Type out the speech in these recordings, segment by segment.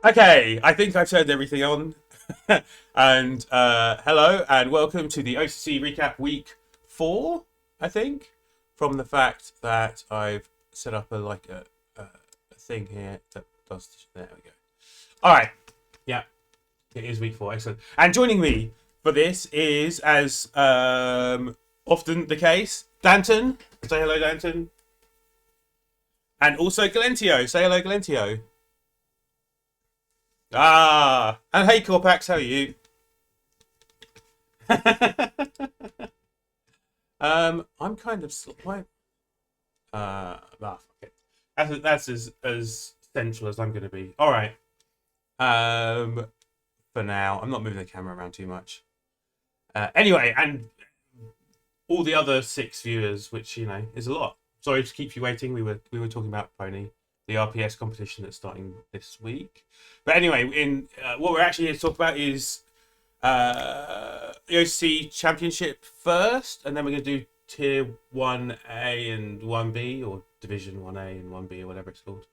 Okay, I think I've turned everything on. And hello and welcome to the OCC recap week 4, I think, from the fact that I've set up a thing here that does there we go. All right. Yeah, it is week 4. Excellent. And joining me for this is, as often the case, Danton. Say hello, Danton. And also Galentio. Say hello, Galentio. Ah, and hey, Corpax, how are you? I'm kind of why. Fuck it. That's as central as I'm going to be. All right. For now, I'm not moving the camera around too much. Anyway, and all the other 6 viewers, which is a lot. Sorry to keep you waiting. We were talking about Pony, the RPS competition that's starting this week. But anyway, in what we're actually here to talk about is the OC Championship first, and then we're going to do Tier 1A and 1B, or Division 1A and 1B, or whatever it's called.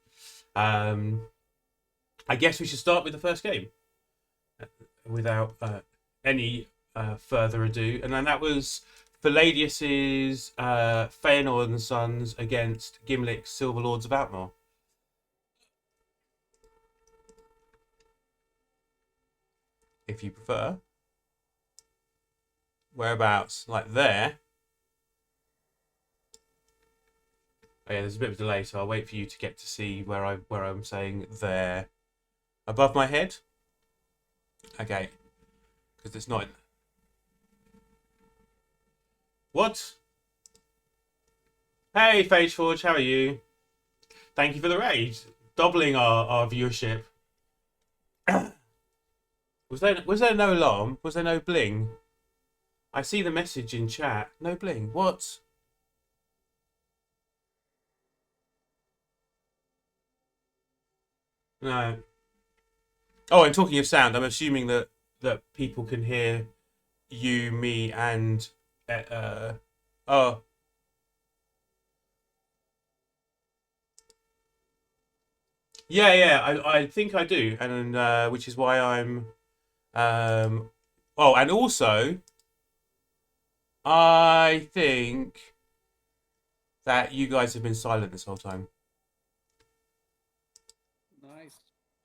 I guess we should start with the first game without any further ado, and then that was Palladius's Fëanor and Sons against Gimlick's Silver Lords of Outmore. If you prefer. Whereabouts? Like there. Oh yeah, there's a bit of a delay, so I'll wait for you to get to see where I'm saying there. Above my head? Okay. Because it's not... What? Hey, Phage Forge, how are you? Thank you for the raid. Doubling our viewership. Was there no alarm? Was there no bling? I see the message in chat. No bling. What? No. Oh, and talking of sound, I'm assuming that people can hear you, me, and oh. Yeah. I think I do, and which is why I'm. Oh, and also, I think that you guys have been silent this whole time. Nice.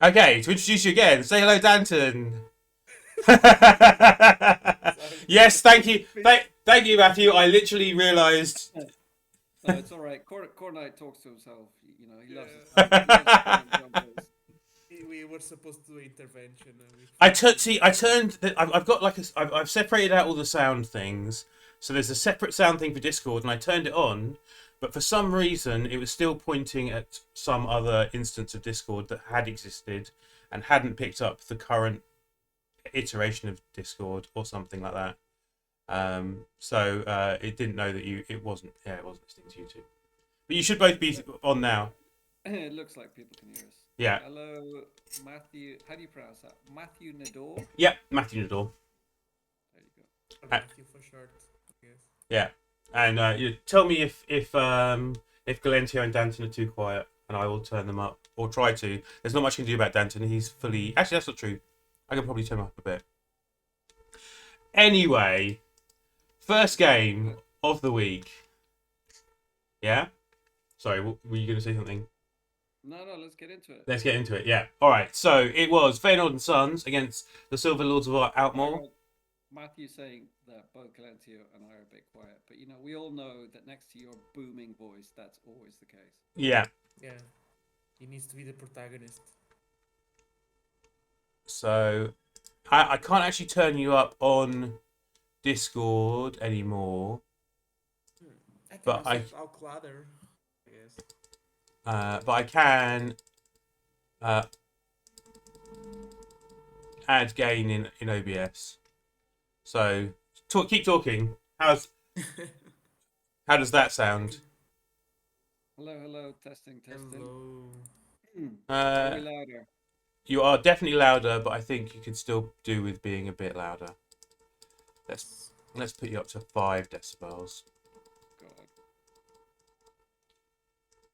Okay, to introduce you again, say hello, Danton. Yes, thank you. Thank you, Matthew. I literally realised. No, it's all right. Cornite talks to himself. He loves his Yeah. jumpers. We were supposed to do intervention. And I turned. I've got like I've separated out all the sound things. So there's a separate sound thing for Discord, and I turned it on, but for some reason it was still pointing at some other instance of Discord that had existed and hadn't picked up the current iteration of Discord or something like that. So it didn't know that it wasn't listening to you two. But you should both be on now. It looks like people can hear us. Yeah. Hello, Matthew. How do you pronounce that? Matthew Nador. Yeah, Matthew Nadal. There you go. Matthew for short, I guess. Yeah, and you tell me if Galentio and Danton are too quiet, and I will turn them up or try to. There's not much I can do about Danton. He's fully. Actually, that's not true. I can probably turn him up a bit. Anyway, first game of the week. Yeah. Sorry, were you going to say something? No, let's get into it. Let's get into it. Yeah. All right. So it was Fëanor and Sons against the Silver Lords of Outmore. Matthew saying that both Galentio and I are a bit quiet, but we all know that next to your booming voice, that's always the case. Yeah. Yeah. He needs to be the protagonist. So I can't actually turn you up on Discord anymore. But I'll clather, I guess. But I can add gain in OBS. So keep talking. How does that sound? Hello, testing. Hello. Are we louder? You are definitely louder, but I think you could still do with being a bit louder. Let's put you up to 5 decibels. God.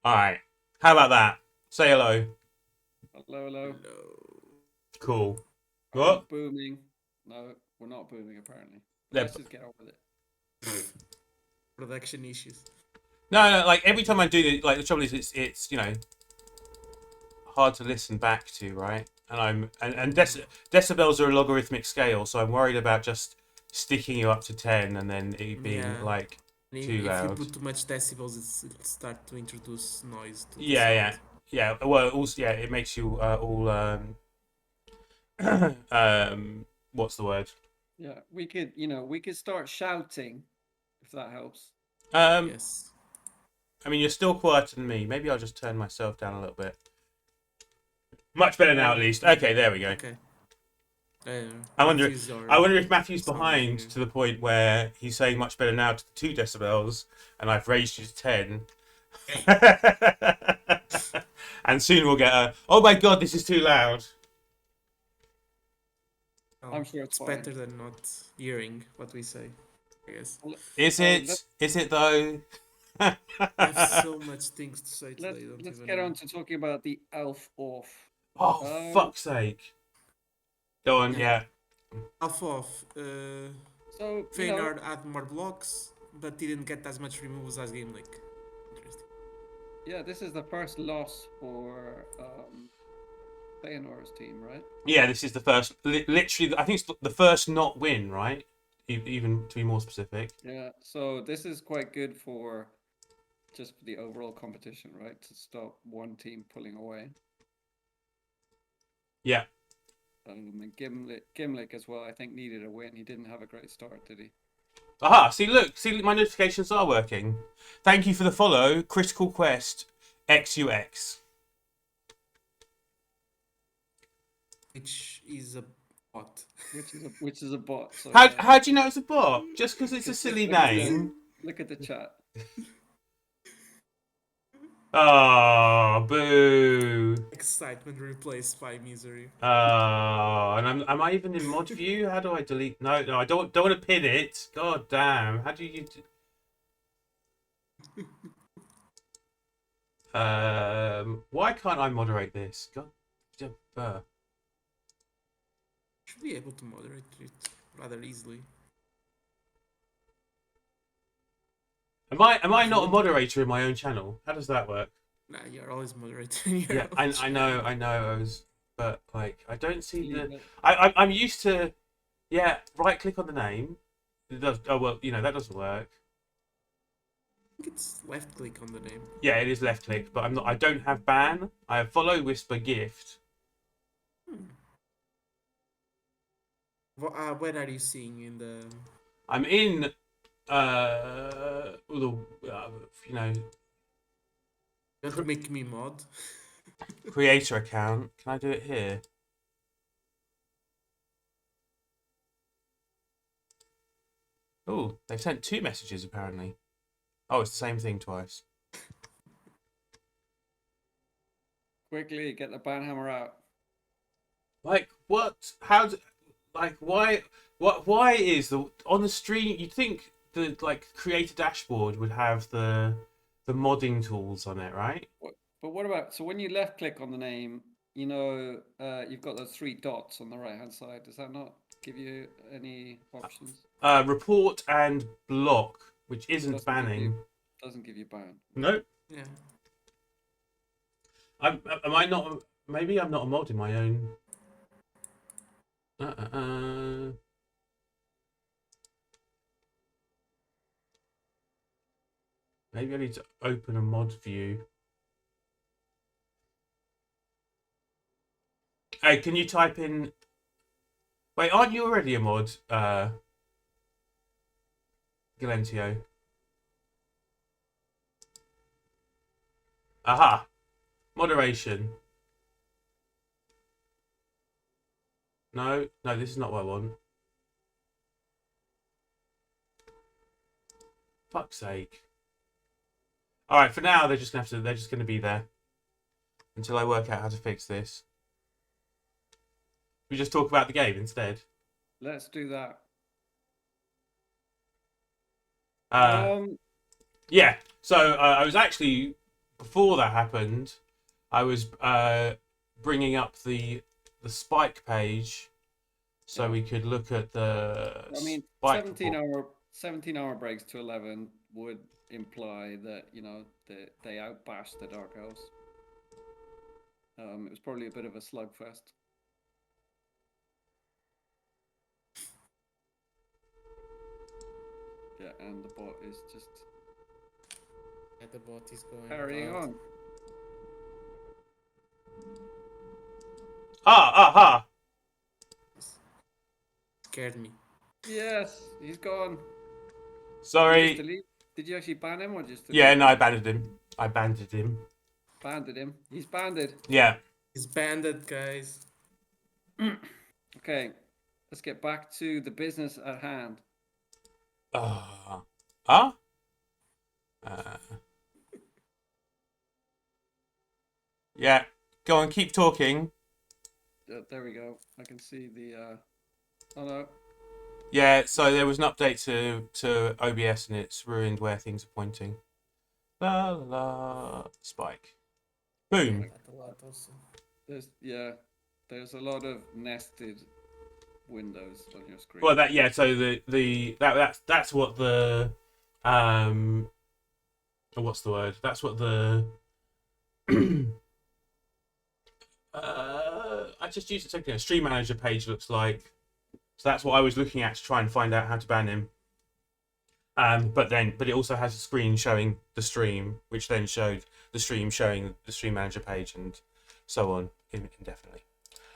All right. How about that? Say hello. Hello. No. Cool. Are we What? booming? No, we're not booming apparently. They're- Let's just get on with it. Production issues. No, like every time I do it, like the trouble is, it's hard to listen back to, right? And decibels are a logarithmic scale, so I'm worried about just sticking you up to 10 and then it being Yeah. like And too if you loud. put too much decibels, it'll start to introduce noise to the Yeah, sound. yeah. Well, also, yeah, it makes you all what's the word? Yeah, we could start shouting if that helps. Yes. I mean, you're still quieter than me. Maybe I'll just turn myself down a little bit. Much better now, at least. Okay, there we go. Okay. I wonder if Matthew's sound behind engineer. to the point where he's saying much better now to 2 decibels, and I've raised you to 10. And soon we'll get a, oh my god, this is too loud. Well, I'm sure it's fine. better than not hearing what we say, I guess. Is it? Is it though? I have so much things to say today. Let's get on to talking about the elf off. Oh, fuck's sake. Go on, yeah. Half off. So Feynard had more blocks, but didn't get as much removals as Game Lake. Interesting. yeah, this is the first loss for Feyenoord's team, right? Yeah, this is the first, literally, I think it's the first not win, right? Even to be more specific. Yeah, so this is quite good for just the overall competition, right? To stop one team pulling away. Yeah. And Gimlick as well, I think, needed a win. He didn't have a great start, did he? Aha, see, my notifications are working. Thank you for the follow, Critical Quest XUX. Which is a bot. Which is a bot. So, How do you know it's a bot? Just because it's a silly name? Look at the chat. Oh, boo. Excitement replaced by misery. Oh, and am I even in mod view? How do I delete? No, I don't want to pin it. God damn. How do you? Why can't I moderate this? God. Should be able to moderate it rather easily. Am I not a moderator in my own channel? How does that work? Nah, you're always moderating your Yeah, own I know. But like, I don't see the. Yeah. I'm used to. Yeah, right click on the name. It does. Oh well, that doesn't work. I think it's left click on the name. Yeah, it is left click, but I'm not. I don't have ban. I have follow, whisper, gift. Where are you seeing in the? I'm in. You want to make me mod? Creator account. Can I do it here? Oh, they've sent 2 messages apparently. Oh, it's the same thing twice. Quickly, get the banhammer out. Like what? How? Like why? Why is the on the stream? You'd think the creator dashboard would have the modding tools on it, right? But what about, so when you left click on the name, you've got those 3 dots on the right hand side. Does that not give you any options? Report and block, which isn't Doesn't banning. Doesn't give you ban. Nope. Yeah. Am I not? Maybe I'm not a mod in my own. Maybe I need to open a mod view. Hey, can you type in? Wait, aren't you already a mod, Galentio? Aha! Moderation. No, this is not what I want. Fuck's sake. Alright, for now they're just gonna be there. Until I work out how to fix this. We just talk about the game instead. Let's do that. Yeah, so I was actually, before that happened, I was bringing up the the Spike page, so Yeah. we could look at the I mean, Spike 17 hour breaks to 11 would imply that they outbashed the Dark Elves. It was probably a bit of a slugfest. Yeah, and the bot is just Yeah, the bot is going carrying wild. on. Ah! Scared me. Yes, he's gone. Did you just Sorry. delete? Did you actually ban him or just delete Yeah, him? no, I banded him. Banded him. He's banded. Yeah. He's banded, guys. Okay, let's get back to the business at hand. Yeah. Go on, keep talking. There we go. I can see the. Oh no. Yeah, so there was an update to OBS and it's ruined where things are pointing. La la la. Spike. Boom. Quite a lot also. There's a lot of nested windows on your screen. Well, so that's what the what's the word? That's what the I just used a second. Stream manager page looks like. So that's what I was looking at to try and find out how to ban him. But it also has a screen showing the stream, which then showed the stream showing the stream manager page and so on indefinitely.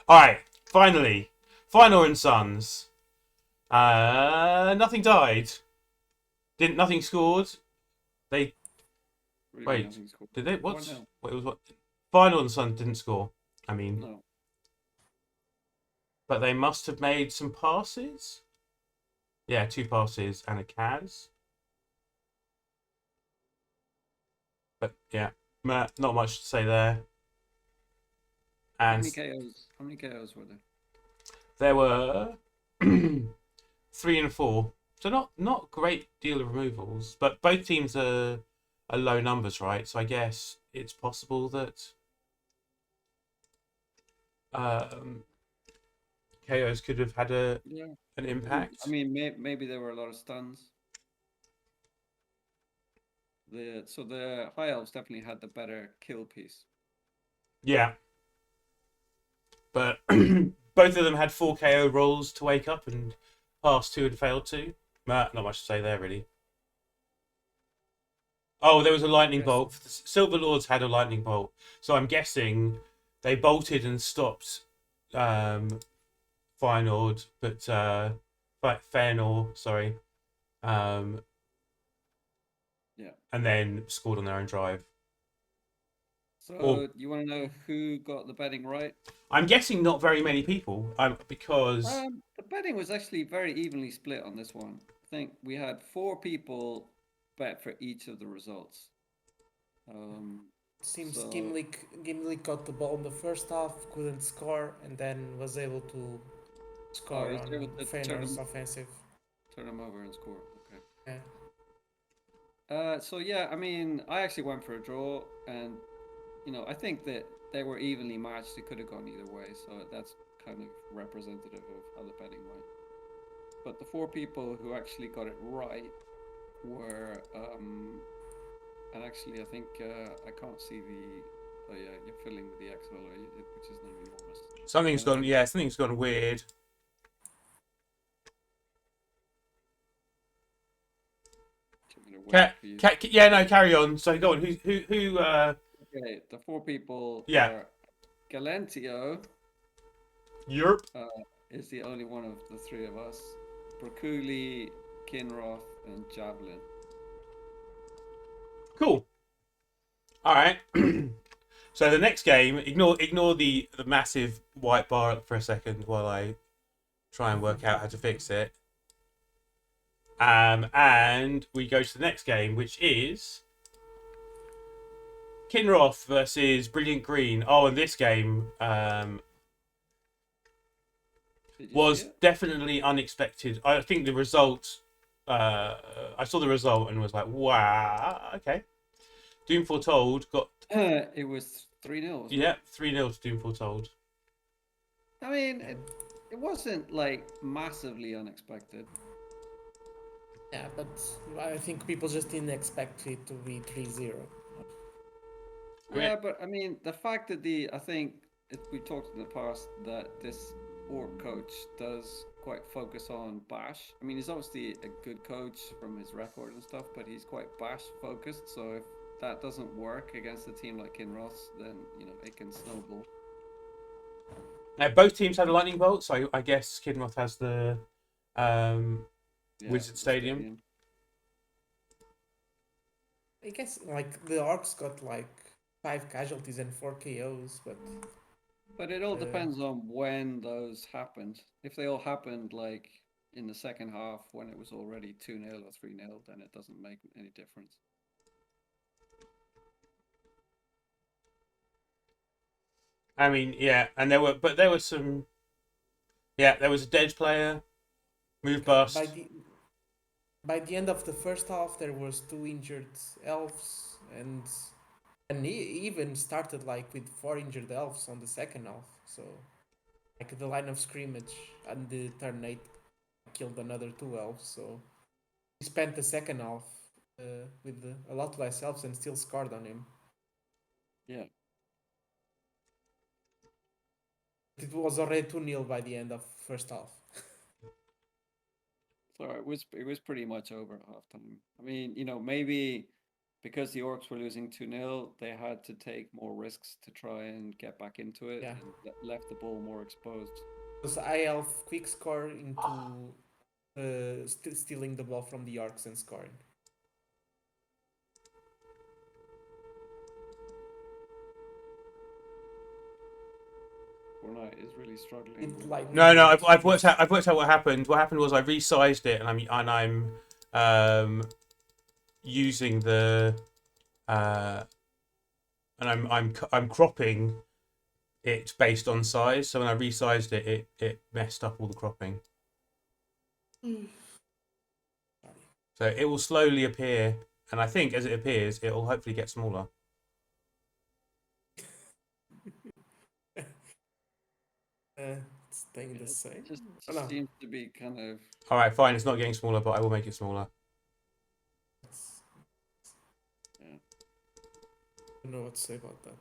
All right, finally, Final and Sons. Nothing died. Nothing scored. They Really wait. nothing's cool. Did they? What? 1-0. Wait, it was what? Final and Sons didn't score. I mean, No. but they must have made some passes. Yeah, 2 passes and a Kaz. But yeah, not much to say there. How And many KOs? How many KOs were there? there were 3 and 4, so not great deal of removals. But both teams are low numbers, right? So I guess it's possible that KOs could have had an impact. I mean, maybe there were a lot of stuns. So the High Elves definitely had the better kill piece. Yeah. But both of them had 4 KO rolls to wake up and passed 2 and failed 2. Not much to say there, really. Oh, there was a lightning bolt. Silver Lords had a lightning bolt. So I'm guessing they bolted and stopped Feyenoord, but Feyenoord, sorry. Yeah. And then scored on their own drive. So you want to know who got the betting right? I'm guessing not very many people, because the betting was actually very evenly split on this one. I think we had 4 people bet for each of the results. Seems so- Gimli got the ball in the first half, couldn't score, and then was able to score he's on able to turn Feyenoord's him- offensive. Turn them over and score. Okay. Yeah. So yeah, I mean, I actually went for a draw, and I think that they were evenly matched. It could have gone either way, so that's kind of representative of how the betting went. But the 4 people who actually got it right were, and actually I think I can't see the. Oh yeah, you're filling the Excel, which is not enormous. something's gone. Yeah, something's gone weird. I'm gonna wait for you. Yeah, no, carry on. So go on. Who? Okay, the 4 people. Yeah. Are Galentio Europe. is the only one of the 3 of us. Braculi, Kinroth, and Javelin. Cool. All right. So the next game, ignore the massive white bar for a second while I try and work out how to fix it. And we go to the next game, which is Kinroth versus Brilliant Green. Oh, and this game Did you was see it? definitely unexpected. I think the result. I saw the result and was like, "Wow, okay." Doom Foretold got It was 3-0. yeah 3-0 to Doom Foretold. I mean, And it wasn't like massively unexpected. yeah, but I think people just didn't expect it to be 3-0. I mean, Yeah, but I mean, the fact that I think we talked in the past that this org coach does quite focus on bash. I mean, he's obviously a good coach from his record and stuff, but he's quite bash focused. So if that doesn't work against a team like Kinross, then it can snowball. both teams had a lightning bolt, so I guess Kinroth has the um, Yeah, Wizard the Stadium. I guess like the Orcs got like 5 casualties and 4 KOs, But it all uh, depends on when those happened. If they all happened like in the second half when it was already 2-0 or 3-0, then it doesn't make any difference. I mean, yeah, and there were some. Yeah, there was a dead player, move by bust. the end of the first half there was 2 injured elves, and he even started like with 4 injured elves on the second half. So like the line of scrimmage and the turn 8 killed another 2 elves. So he spent the second half with a lot less elves and still scored on him. Yeah. It was already 2-0 by the end of first half. So it was pretty much over at halftime. I mean, maybe because the Orcs were losing 2-0, they had to take more risks to try and get back into it Yeah. and left the ball more exposed. It was IELF quick score into stealing the ball from the Orcs and scoring. Fortnite is really struggling With with lightning No, bolt. I've worked out. I've worked out what happened. What happened was I resized it, and I'm using the uh, and I'm cropping it based on size. So when I resized it, it messed up all the cropping. So it will slowly appear, and I think as it appears, it will hopefully get smaller. It's staying the it same. just Oh, just no, seems to be kind of All right, fine. It's not getting smaller, but I will make it smaller. it's, yeah. I don't know what to say about that.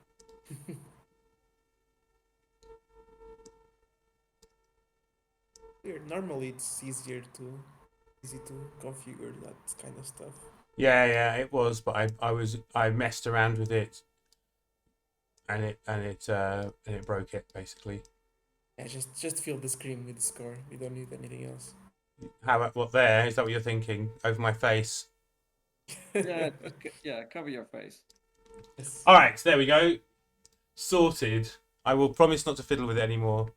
Here, normally it's easy to configure that kind of stuff. Yeah, it was, but I messed around with it, and it broke it basically. Yeah, just fill the screen with the score. We don't need anything else. How about what there? Is that what you're thinking? Over my face. Yeah, yeah, cover your face. Yes. All right, there we go. Sorted. I will promise not to fiddle with it anymore.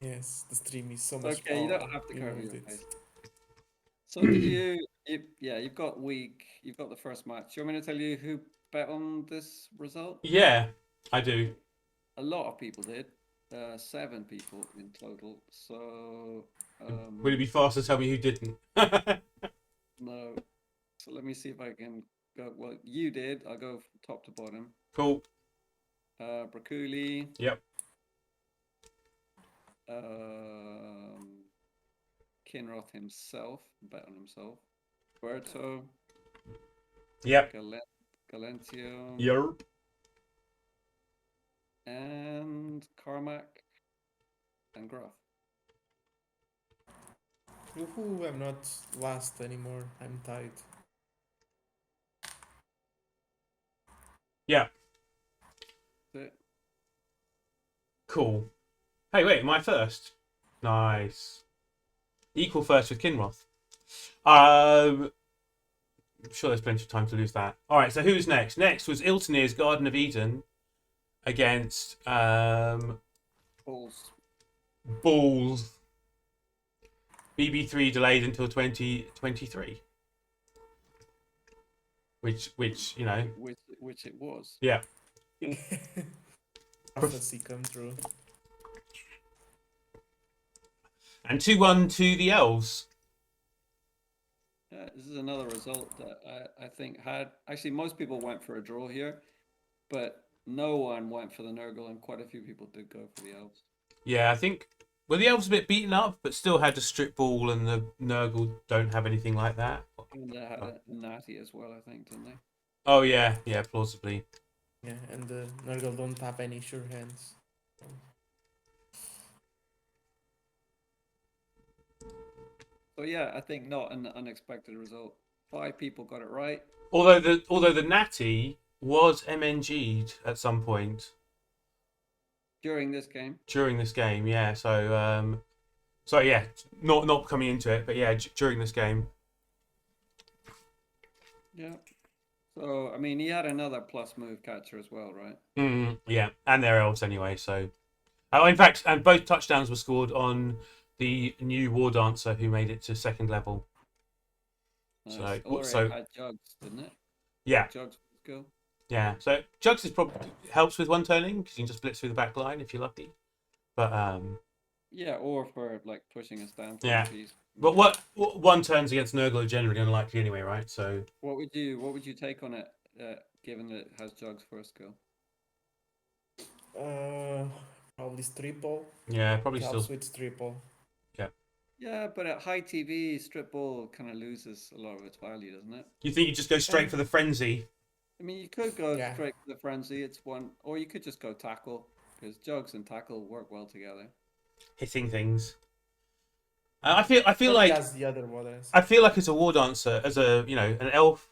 Yes, the stream is so much. Okay, you Oh, don't have to we cover moved your it. face. So did yeah, you've got the first match. You want me to tell you who bet on this result? Yeah, I do. A lot of people did. 7 people in total. So Would it be faster to tell me who didn't? no. So let me see if I can go. Well, you did. I'll go from top to bottom. Cool. Braculi. Yep. Kinroth himself bet on himself. Berto. Yep. Galentio. Yerp. And Carmack and Gruff. Woohoo, I'm not last anymore. I'm tied. Yeah. That's it. Cool. Hey, wait, my first. Nice. Equal first with Kinroth. I'm sure there's plenty of time to lose that. All right, so who's next? Next was Iltanir's Garden of Eden against Balls. Balls. BB3 delayed until 2023. Which Which it was. yeah. Prophecy come true. And 2-1 to the Elves. This is another result that I think had actually most people went for a draw here, but no one went for the Nurgle, and quite a few people did go for the Elves. Yeah, I think. Well, the elves a bit beaten up, but still had the strip ball, and the Nurgle don't have anything like that. And they had a natty as well, I think, didn't they? Oh yeah, yeah, plausibly. Yeah, and the Nurgle don't have any sure hands. So yeah, I think not an unexpected result. 5 people got it right. Although the Natty was MNG'd at some point During this game. during this game, yeah. So yeah, not coming into it, but yeah, during this game. Yeah. So I mean, he had another plus move catcher as well, right? Yeah, and they're elves anyway. So, oh, in fact, and both touchdowns were scored on the new War Dancer who made it to second level. Nice. So, Or so it had Jugs, didn't it? yeah, Jugs skill. yeah. So Jugs is probably helps with one turning because you can just blitz through the back line if you're lucky. But Yeah, or for like pushing us down. Yeah. But what one turns against Nurgle are generally unlikely anyway, right? So What would you take on it, given that it has Jugs first skill? Probably triple. yeah, probably It still. helps with triple. Yeah, but at high TV, strip ball kind of loses a lot of its value, doesn't it? You think you just go straight for the frenzy? I mean, you could go Yeah. straight for the frenzy. It's one, or you could just go tackle because Jugs and tackle work well together. Hitting things. I feel Probably like has the other one. I feel like as a war dancer, as a an elf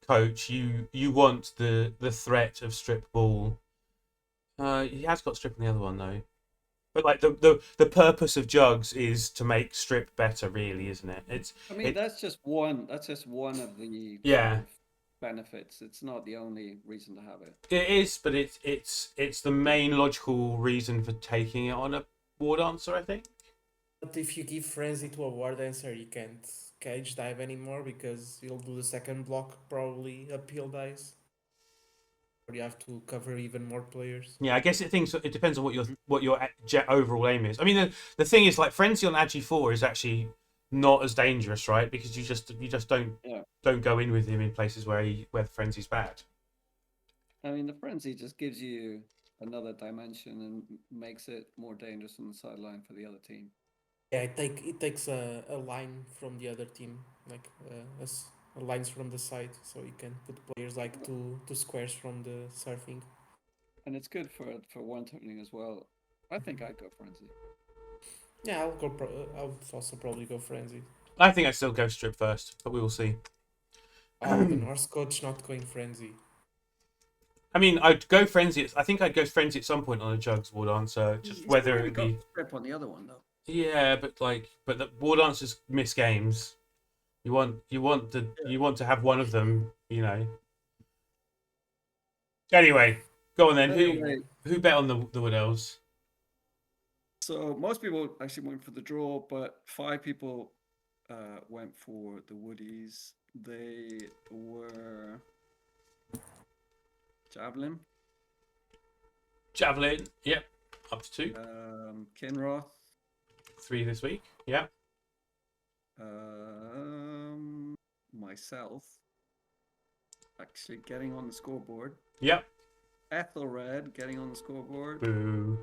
coach, you want the threat of strip ball. He has got strip in the other one though. But like the purpose of Jugs is to make strip better, really, isn't it? I mean, that's just one. That's just one of the Yeah. sort of benefits. It's not the only reason to have it. It is, but it's the main logical reason for taking it on a war dancer, I think. But if you give frenzy to a war dancer, you can't cage dive anymore because you'll do the second block probably uphill dice. Or you have to cover even more players. Yeah, I guess it depends on what your overall aim is. I mean, the thing is, like frenzy on Agi 4 is actually not as dangerous, right? Because you just don't go in with him in places where the frenzy's bad. I mean, the frenzy just gives you another dimension and makes it more dangerous on the sideline for the other team. Yeah, it takes a line from the other team, like lines from the side, so you can put players like two squares from the surfing. And it's good for one turning as well. I think I'd go frenzy. Yeah, I'll also probably go frenzy. I think I'd still go strip first, but we will see. Oh, the Norse coach not going frenzy. I mean, I'd go frenzy. I think I'd go frenzy at some point on a Jugs war dancer. Just whether it would be strip on the other one though. Yeah, but the war dancers miss games. You want to have one of them, Anyway, go on then. Who bet on the Wood Elves? So most people actually went for the draw, but 5 people went for the Woodies. They were Javelin. Javelin, yep, up to 2. Kinroth. 3 this week, yeah. Myself. Actually getting on the scoreboard. Yep. Ethelred getting on the scoreboard. Boo.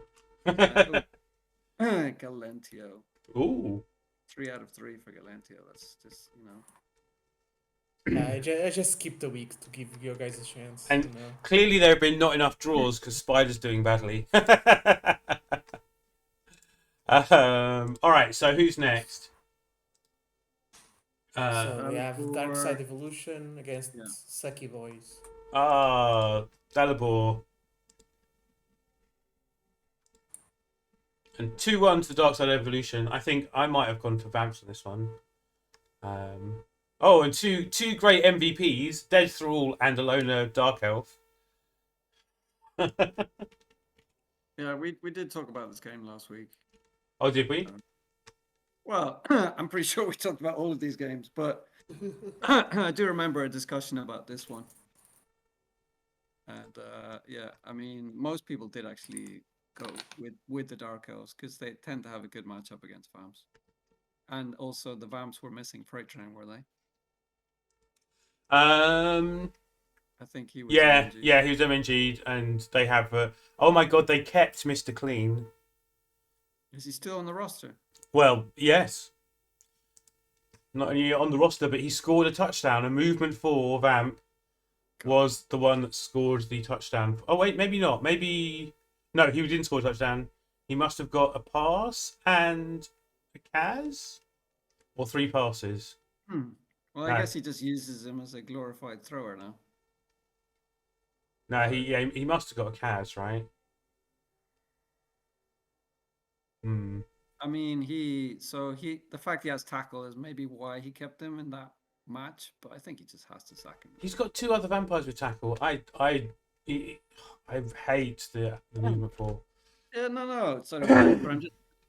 Galentio. Ooh. 3 out of 3 for Galentio. That's just, I just skipped a week to give you guys a chance. And clearly there have been not enough draws because Spider's doing badly. All right, so who's next? So we have Dark Side Evolution against Sucky Boys. Dalibor. And 2-1 to the Dark Side Evolution. I think I might have gone for Vamps on this one. And two great MVPs, Dead Thrall and Alona Dark Elf. Yeah, we did talk about this game last week. Oh, did we? Well, I'm pretty sure we talked about all of these games, but I do remember a discussion about this one. And yeah, I mean, most people did actually go with the Dark Elves because they tend to have a good matchup against Vamps. And also, the Vamps were missing Freight Train, were they? I think he was. Yeah, he was MNG'd, and they have. Oh my god, they kept Mr. Clean. Is he still on the roster? Well, yes. Not only on the roster, but he scored a touchdown. A movement for Vamp was the one that scored the touchdown. Oh, wait, maybe not. Maybe... No, he didn't score a touchdown. He must have got a pass and a Kaz? Or 3 passes. Well, I guess he just uses him as a glorified thrower now. No, he must have got a Kaz, right? Hmm. I mean, the fact he has tackle is maybe why he kept him in that match, but I think he just has to sack him. He's got 2 other vampires with tackle. I hate the movement for. Yeah, no, so do I, but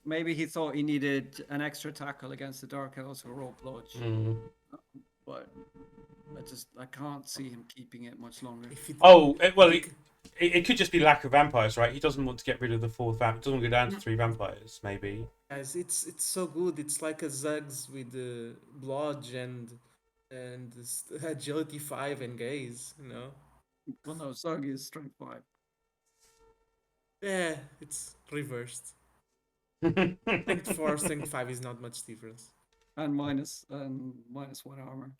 maybe he thought he needed an extra tackle against the Dark Elves who are all bludge. But I can't see him keeping it much longer. It could just be lack of vampires, right? He doesn't want to get rid of the 4th vamp. He doesn't want to go down to 3 vampires, maybe. Guys, it's so good. It's like a Zugs with Blodge and Agility 5 and Gaze, you know? Well, no, Zug is Strength 5. Yeah, it's reversed. Strength 4, Strength 5 is not much difference. And minus 1 armor.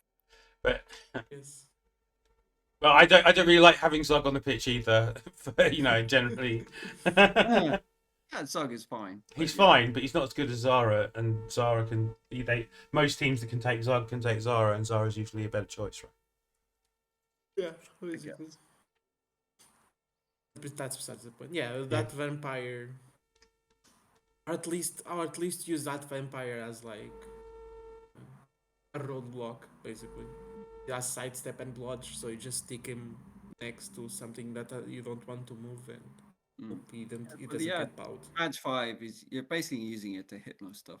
But Yes. well, I don't really like having Zug on the pitch either. Generally. Yeah, Zug is fine. He's fine, but he's not as good as Zara, and Zara can. Most teams that can take Zug can take Zara, and Zara's usually a better choice, right? Yeah, basically. But that's besides the point. Yeah, that vampire. Or at least use that vampire as like a roadblock, basically. He has sidestep and blodge, so you just stick him next to something that you don't want to move, and hope he doesn't get out. Badge 5 you're basically using it to hypno stuff.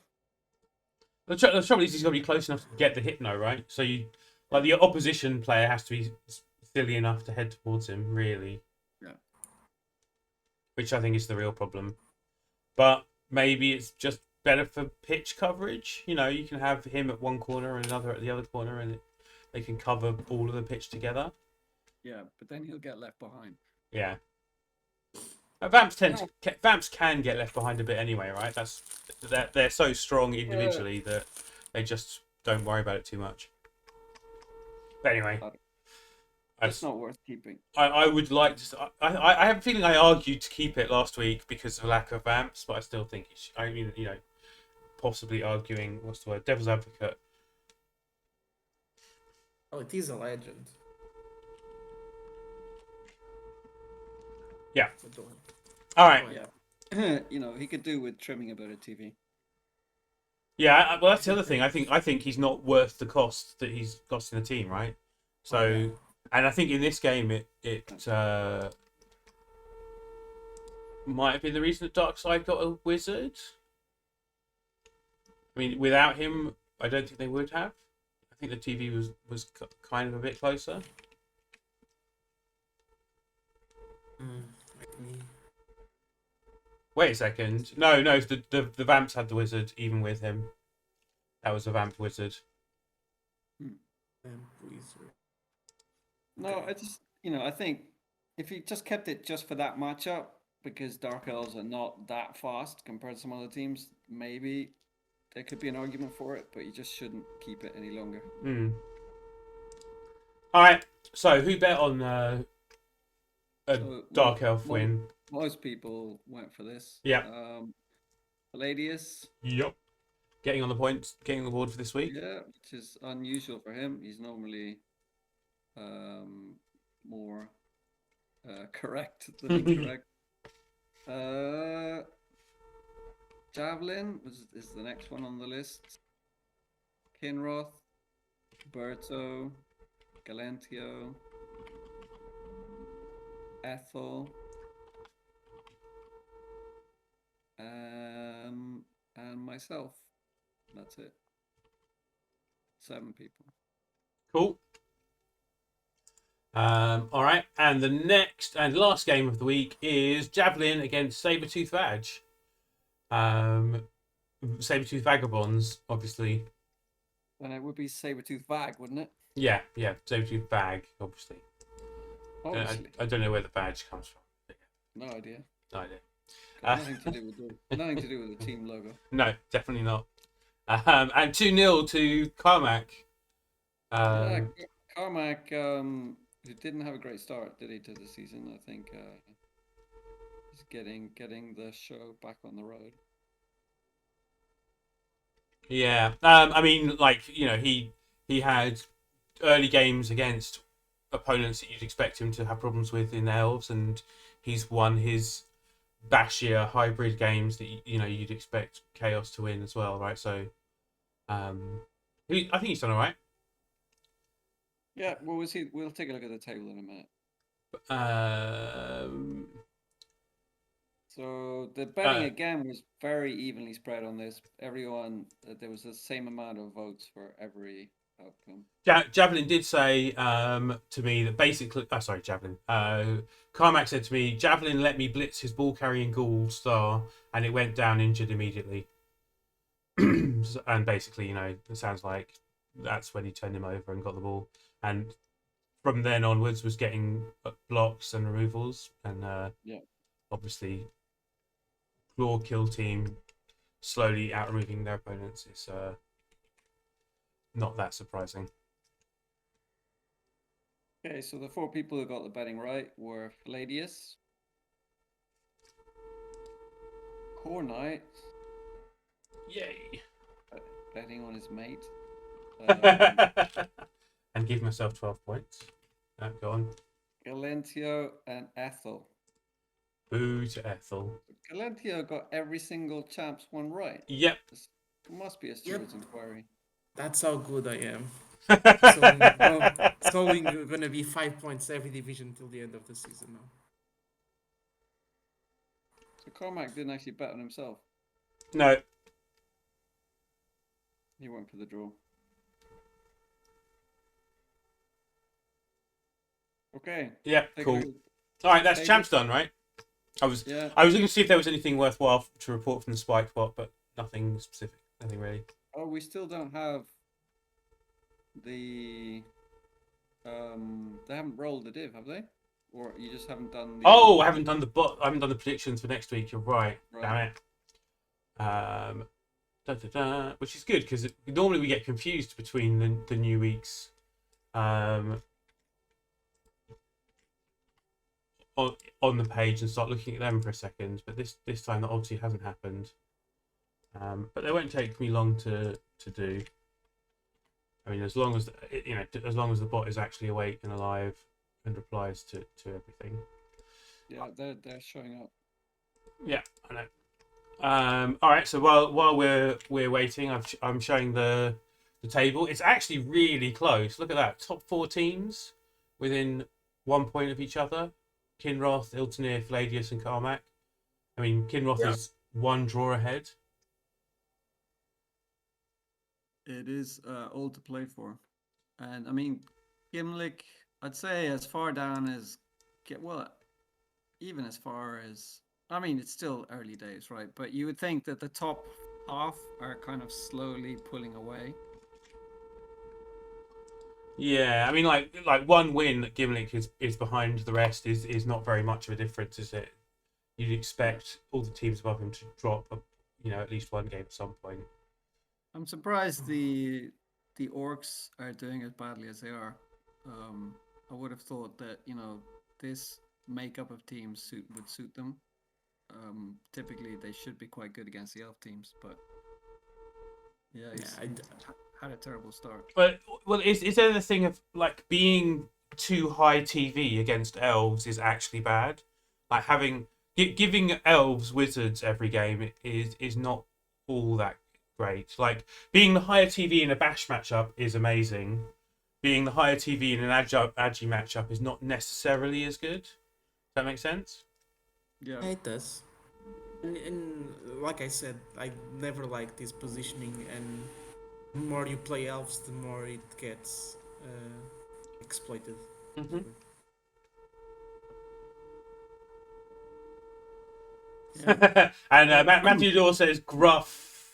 The trouble is he's got to be close enough to get the hypno, right? So the opposition player has to be silly enough to head towards him, really. Yeah. Which I think is the real problem. But maybe it's just better for pitch coverage. You can have him at one corner and another at the other corner, and they can cover all of the pitch together. Yeah, but then he'll get left behind. Yeah. Vamps can get left behind a bit anyway, right? They're so strong individually that they just don't worry about it too much. But anyway, it's not worth keeping. I would like to. I have a feeling I argued to keep it last week because of lack of vamps, but I still think possibly arguing, what's the word, devil's advocate. Oh, it is a legend. Yeah. All right. Yeah. He could do with trimming a bit of TV. Yeah, well, that's the other thing. I think he's not worth the cost that he's costing the team, right? So, and I think in this game, it might have been the reason that Darkseid got a wizard. I mean, without him, I don't think they would have. I think the TV was kind of a bit closer. Wait a second. No, the Vamps had the wizard even with him. That was a Vamp wizard. Vamp wizard. No, I think if he just kept it just for that matchup, because Dark Elves are not that fast compared to some other teams, maybe there could be an argument for it, but you just shouldn't keep it any longer. All right. So who bet on a Dark Elf win? Most people went for this. Yeah. Palladius. Yep. Getting on the board for this week. Yeah, which is unusual for him. He's normally more correct than incorrect. Javelin is the next one on the list. Kinroth, Berto, Galentio, Ethel, and myself. That's it. 7 people. Cool. All right, and the next and last game of the week is Javelin against Sabertooth Vag. Sabertooth Vagabonds, obviously. And it would be Sabertooth Vag, wouldn't it? Yeah, Sabertooth Vag, obviously. I don't know where the badge comes from. No idea. No idea. Got nothing to do with the team logo. No, definitely not. And 2-0 to Carmack. Yeah, Carmack, who didn't have a great start, did he, to the season? I think he's getting the show back on the road. Yeah. I mean, like, he had early games against opponents that you'd expect him to have problems with in Elves, and he's won his bashier hybrid games that you'd expect Chaos to win as well, right? So, I think he's done all right. Yeah, well, we'll take a look at the table in a minute. So the betting again was very evenly spread on this. Everyone, there was the same amount of votes for every outcome. Javelin did say to me that basically, sorry, Javelin. Carmack said to me, Javelin let me blitz his ball carrying Ghoul star, and it went down injured immediately. And basically, it sounds like that's when he turned him over and got the ball, and from then onwards was getting blocks and removals, and obviously, Claw Kill team slowly out removing their opponents is not that surprising. Okay, so the 4 people who got the betting right were Palladius, Core Knight, yay, betting on his mate, and give myself 12 points. Go on. Galentio and Ethel. Boo to Ethel. Galentio got every single Champs one right. Yep. It must be a steward's inquiry. That's how good I am. So we're gonna be 5 points every division till the end of the season now. So Cormac didn't actually bet on himself. No. He went for the draw. Okay. Yeah, cool. All right, that's Champs done, right? I was looking to see if there was anything worthwhile to report from the Spike bot, but nothing specific, nothing really. Oh, we still don't have the. They haven't rolled the div, have they? Or you just haven't done the. Oh, I haven't done the bot. I haven't done the predictions for next week. You're right. Damn it. Which is good because normally we get confused between the new weeks. On the page and start looking at them for a second, but this time that obviously hasn't happened. But they won't take me long to do. I mean, as long as as long as the bot is actually awake and alive and replies to everything. Yeah, they're showing up. Yeah, I know. All right, so while we're waiting, I'm showing the table. It's actually really close. Look at that, top 4 teams within 1 point of each other. Kinroth, Iltanir, Palladius, and Carmack. I mean, Kinroth is 1 draw ahead. It is all to play for. And, I mean, Gimlick, I'd say as far down as... even as far as... I mean, it's still early days, right? But you would think that the top half are kind of slowly pulling away. Yeah, I mean, like 1 win that Gimlick is behind the rest is not very much of a difference, is it? You'd expect all the teams above him to drop, at least 1 game at some point. I'm surprised the Orcs are doing as badly as they are. I would have thought that this makeup of teams would suit them. Typically, they should be quite good against the Elf teams, but had a terrible start. But is there the thing of like being too high TV against Elves is actually bad? Like giving Elves Wizards every game is not all that great. Like being the higher TV in a Bash matchup is amazing. Being the higher TV in an Agi matchup is not necessarily as good. Does that make sense? Yeah, it does. And like I said, I never liked this positioning, and the more you play Elves, the more it gets exploited. Mm-hmm. Yeah. And Matthew Dawes says Gruff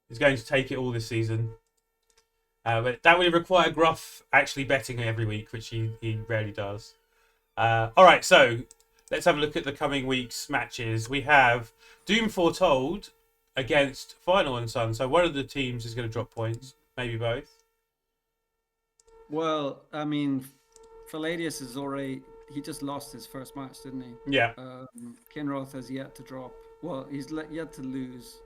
is going to take it all this season. But that would require Gruff actually betting every week, which he rarely does. All right, so let's have a look at the coming week's matches. We have Doom Foretold against Final and Sun. So one of the teams is going to drop points, maybe both. Well, I mean, Palladius is already. He just lost his first match, didn't he? Yeah. Kinroth has yet to drop. Well, he's yet to lose.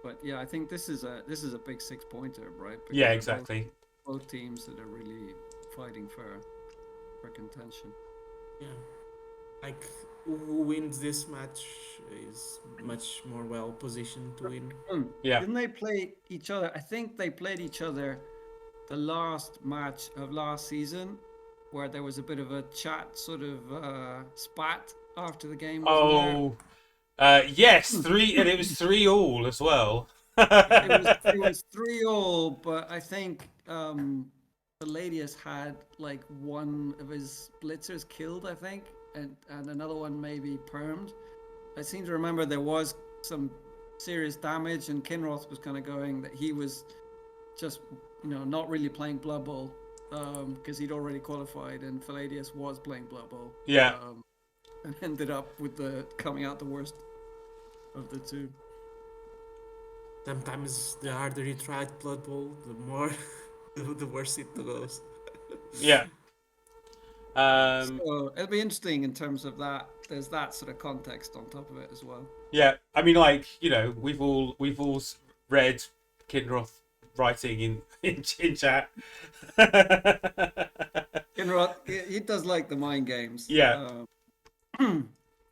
But yeah, I think this is a big 6-pointer, right? Because Yeah, they're exactly. Both teams that are really fighting for contention. Yeah. Like, who wins this match is much more well positioned to win. Yeah. Didn't they play each other? I think they played each other the last match of last season, where there was a bit of a chat, sort of spat after the game. Oh, yes, 3, and it was 3-3 as well. It was 3-3, but I think Palladius had like one of his blitzers killed, I think, and another one maybe permed. I seem to remember there was some serious damage, and Kinroth was kind of going that he was just, not really playing Blood Bowl because he'd already qualified, and Palladius was playing Blood Bowl. Yeah. And ended up with coming out the worst of the two. Sometimes the harder you try at Blood Bowl, the more the worse it goes. Yeah. So it'll be interesting in terms of that. There's that sort of context on top of it as well. Yeah, I mean, like, we've all read Kinroth writing in chat. Kinroth, he does like the mind games. Yeah.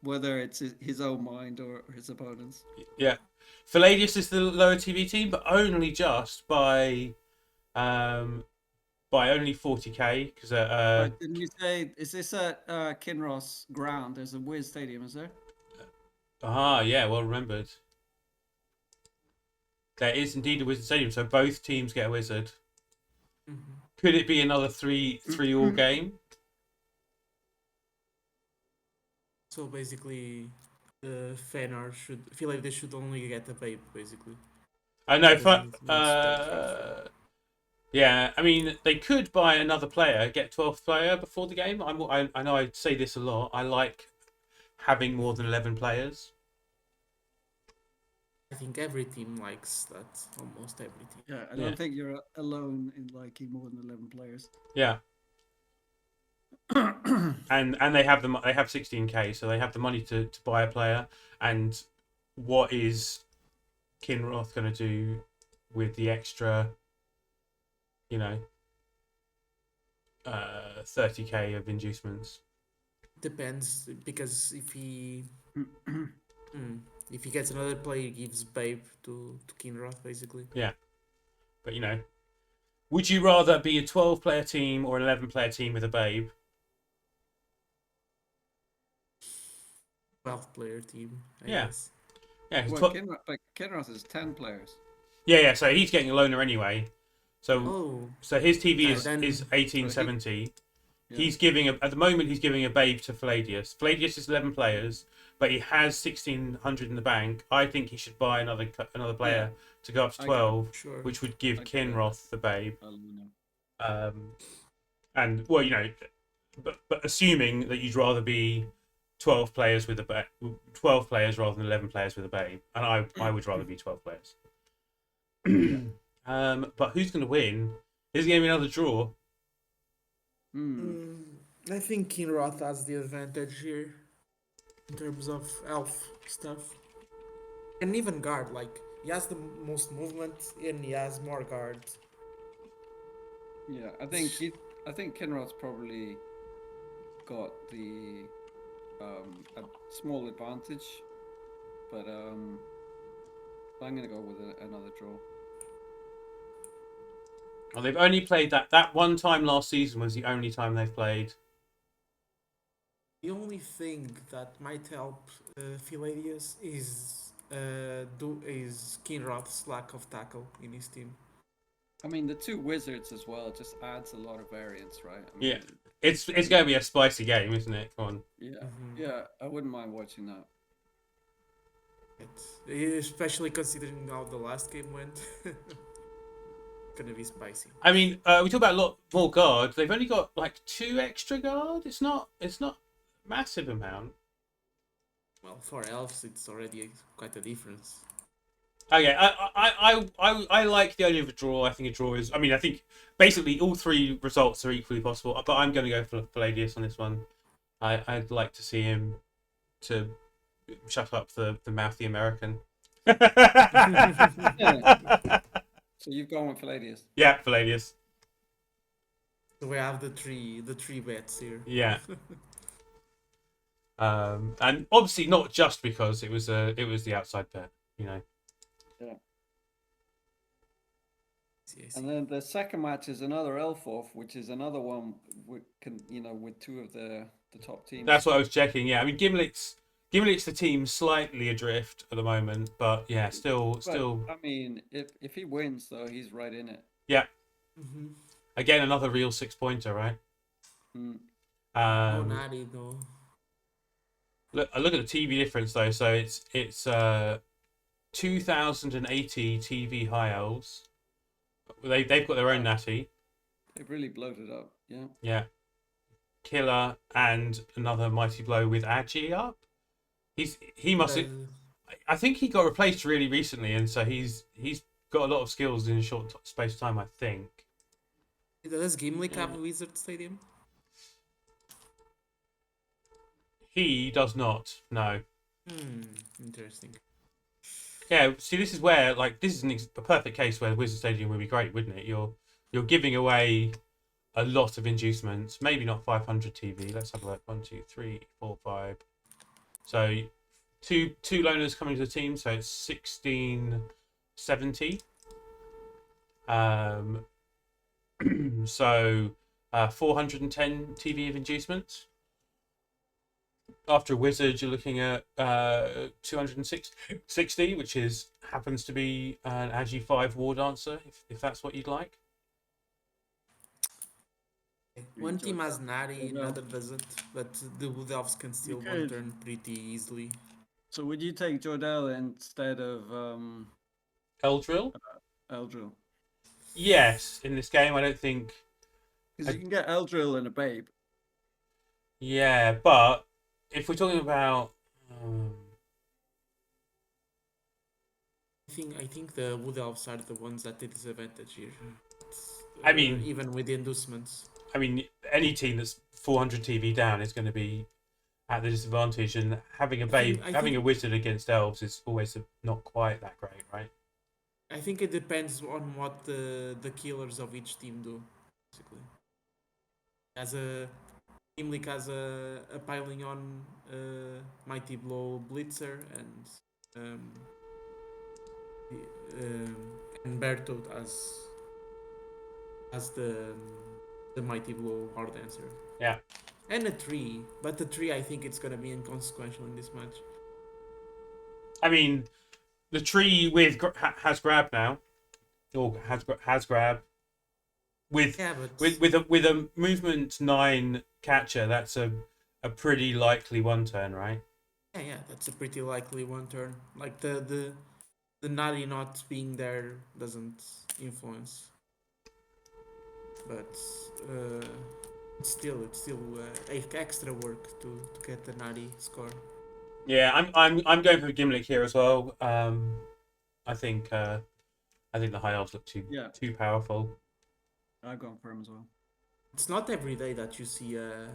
Whether it's his own mind or his opponent's. Yeah. Palladius is the lower TV team, but only just by only 40k because didn't you say, is this at Kinroth's ground? There's a Wiz Stadium, is there? Yeah, well remembered. There is indeed a Wizard Stadium, so both teams get a Wizard. Mm-hmm. Could it be another 3-3 game? So basically, Fenar feel like they should only get a babe, basically. I know. Yeah, I mean, they could buy another player, get 12th player before the game. I know I say this a lot. I like having more than 11 players. I think every team likes that. Almost every team. Yeah, I don't think you're alone in liking more than 11 players. Yeah. and they have they have 16k, so they have the money to buy a player. And what is Kinroth going to do with the extra, 30k of inducements? Depends, because if he gets another player, he gives babe to Kinroth, basically. Yeah, but would you rather be a 12-player team or an 11-player team with a babe? 12-player team, I Yeah. guess. Yeah, Well, Kinroth is 10 players. yeah. So he's getting a loaner anyway. Oh, So his TV is then- 1870. Yeah. He's giving at the moment he's giving a babe to Palladius. Palladius is 11 players, but he has 1600 in the bank. I think he should buy another player to go up to 12, sure. which would give I get Kinroth the babe. Aluna. And well, but assuming that you'd rather be 12 players with 12 players rather than 11 players with a babe, and I would rather be 12 players. But who's going to win? Is it going to be another draw? I think Kinroth has the advantage here in terms of elf stuff, and even guard. Like, he has the most movement and he has more guard. Yeah, I think Kinroth's probably got the a small advantage, but I'm gonna go with another draw. Well, they've only played that one time last season was the only time they've played. The only thing that might help Palladius is Kinroth's lack of tackle in his team. I mean, the two wizards as well just adds a lot of variance, right? I mean, Yeah. It's going to be a spicy game, isn't it? Come on. Yeah, Mhm. yeah. I wouldn't mind watching that. Especially considering how the last game went. Gonna be spicy. I mean, we talk about a lot more guard. They've only got like 2 extra guard. It's not massive amount. Well, for elves, it's already quite a difference. Okay, I like the idea of a draw. I think a draw is. I mean, I think basically all three results are equally possible. But I'm going to go for Palladius on this one. I'd like to see him to shut up the mouthy American. Yeah. So you've gone with Palladius. Yeah, Palladius. So we have the three bets here. Yeah. And obviously not just because it was the outside bet, you know. Yeah. Yes. And then the second match is another elf off, which is another one with with two of the top teams. That's what I was checking. Yeah, I mean Gimlick's the team slightly adrift at the moment, but yeah, still. I mean, if he wins though, he's right in it. Yeah. Mm-hmm. Again, another real 6-pointer, right? Mm. Oh, Natty though. Look at the TV difference though. So it's 2080 TV high elves. They've got their own natty. They've really bloated up. Yeah. Yeah. Killer and another mighty blow with Agi up. He must. I think he got replaced really recently, and so he's got a lot of skills in a short space of time. I think. Does Gimlick have a Wizard Stadium? He does not. No. Interesting. Yeah. See, this is where this is a perfect case where the Wizard Stadium would be great, wouldn't it? You're giving away a lot of inducements. Maybe not 500 TV. Let's have a look. 1, 2, 3, 4, 5. So two loners coming to the team. So it's 1670. So 410 TV of inducements. After a wizard, you're looking at 260, which happens to be an Agi 5 War Dancer, if that's what you'd like. One team has Natty, another doesn't, but the Wood Elves can still one turn pretty easily. So would you take Jordell instead of Eldril? Eldril? Yes, in this game, I don't think. Because you can get Eldril and a Babe. Yeah, but if we're talking about, I think the Wood Elves are the ones at the disadvantage here. I mean, even with the inducements. I mean, any team that's 400 TV down is going to be at the disadvantage, and having a Babe, having a wizard against elves is always not quite that great, right? I think it depends on what the killers of each team do, basically. Gimlick has a piling on Mighty Blow Blitzer and Bertolt as the Mighty Blow Hard Dancer. Yeah. And a 3, but the 3 I think it's gonna be inconsequential in this match. I mean, the tree has grab now, or has grab with a movement 9 catcher. That's a pretty likely one turn, right? Yeah, that's a pretty likely one turn. Like the Natty not being there doesn't influence, but it's still extra work to get the Natty score. Yeah, I'm going for Gimlick here as well. I think the high elves look too powerful. I've gone for him as well. It's not every day that you see a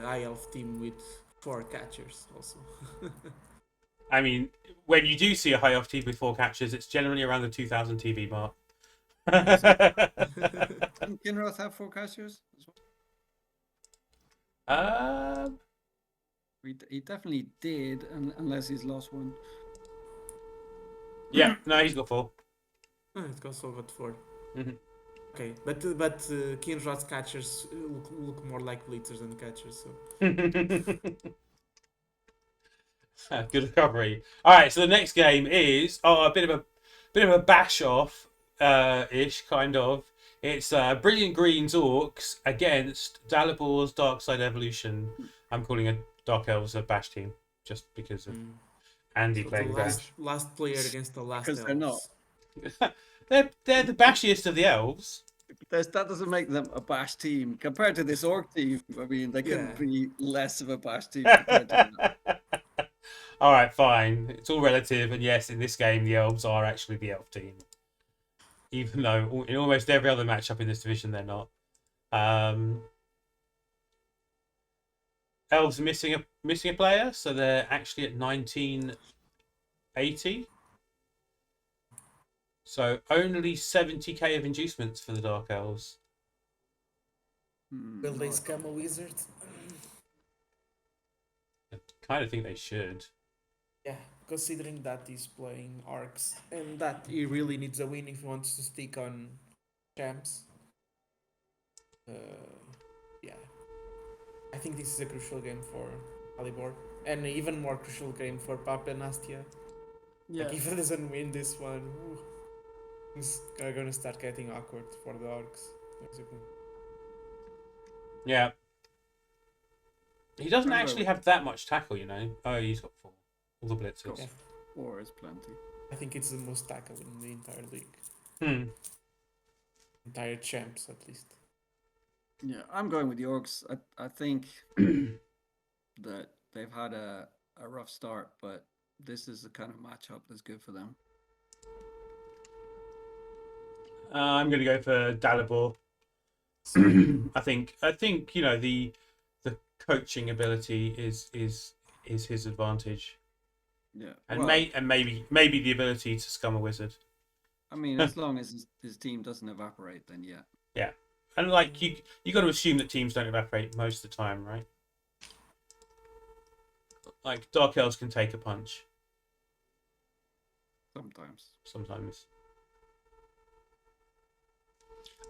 high elf team with 4 catchers. Also, I mean, when you do see a high elf team with 4 catchers, it's generally around the 2000 TV mark. Didn't Kinroth have 4 catchers as well? He definitely did, unless he's lost one. Yeah, no, he's got 4. It's also got 4. Mm-hmm. Okay, but Kinrod's catchers look more like blitzers than catchers. So good recovery. All right, so the next game is a bit of a bash off ish kind of. It's Brilliant Greens Orcs against Dalabor's Dark Side Evolution. I'm calling it Dark Elves a bash team just because of Andy playing bash. Last player against the last. Because elves. they're not. They're the bashiest of the elves. that doesn't make them a bash team compared to this orc team. I mean, they couldn't Yeah. be less of a bash team compared to that. All right, fine. It's all relative, and yes, in this game, the elves are actually the elf team, even though in almost every other matchup in this division, they're not. Elves are missing a player, so they're actually at 1980. So only 70k of inducements for the Dark Elves. Will they No, scam a wizard? I kind of think they should. Yeah, considering that he's playing arcs and that he really needs a win if he wants to stick on champs. Uh, yeah, I think this is a crucial game for Alibor, and an even more crucial game for Papa and Astia. yeah. Like if he doesn't win this one, things are gonna start getting awkward for the orcs. Basically. Yeah. He doesn't I'm actually going have that much tackle, you know. Oh, he's got 4. All the blitzers. Yeah. 4 is plenty. I think it's the most tackle in the entire league, entire champs at least. Yeah, I'm going with the orcs. I think that they've had a rough start, but this is the kind of matchup that's good for them. I'm going to go for Dalibor. I think you know the coaching ability is his advantage. Yeah, And well, maybe the ability to scum a wizard. I mean, as long as his team doesn't evaporate, then yeah. Yeah, and like you got to assume that teams don't evaporate most of the time, right? Like Dark Elves can take a punch sometimes.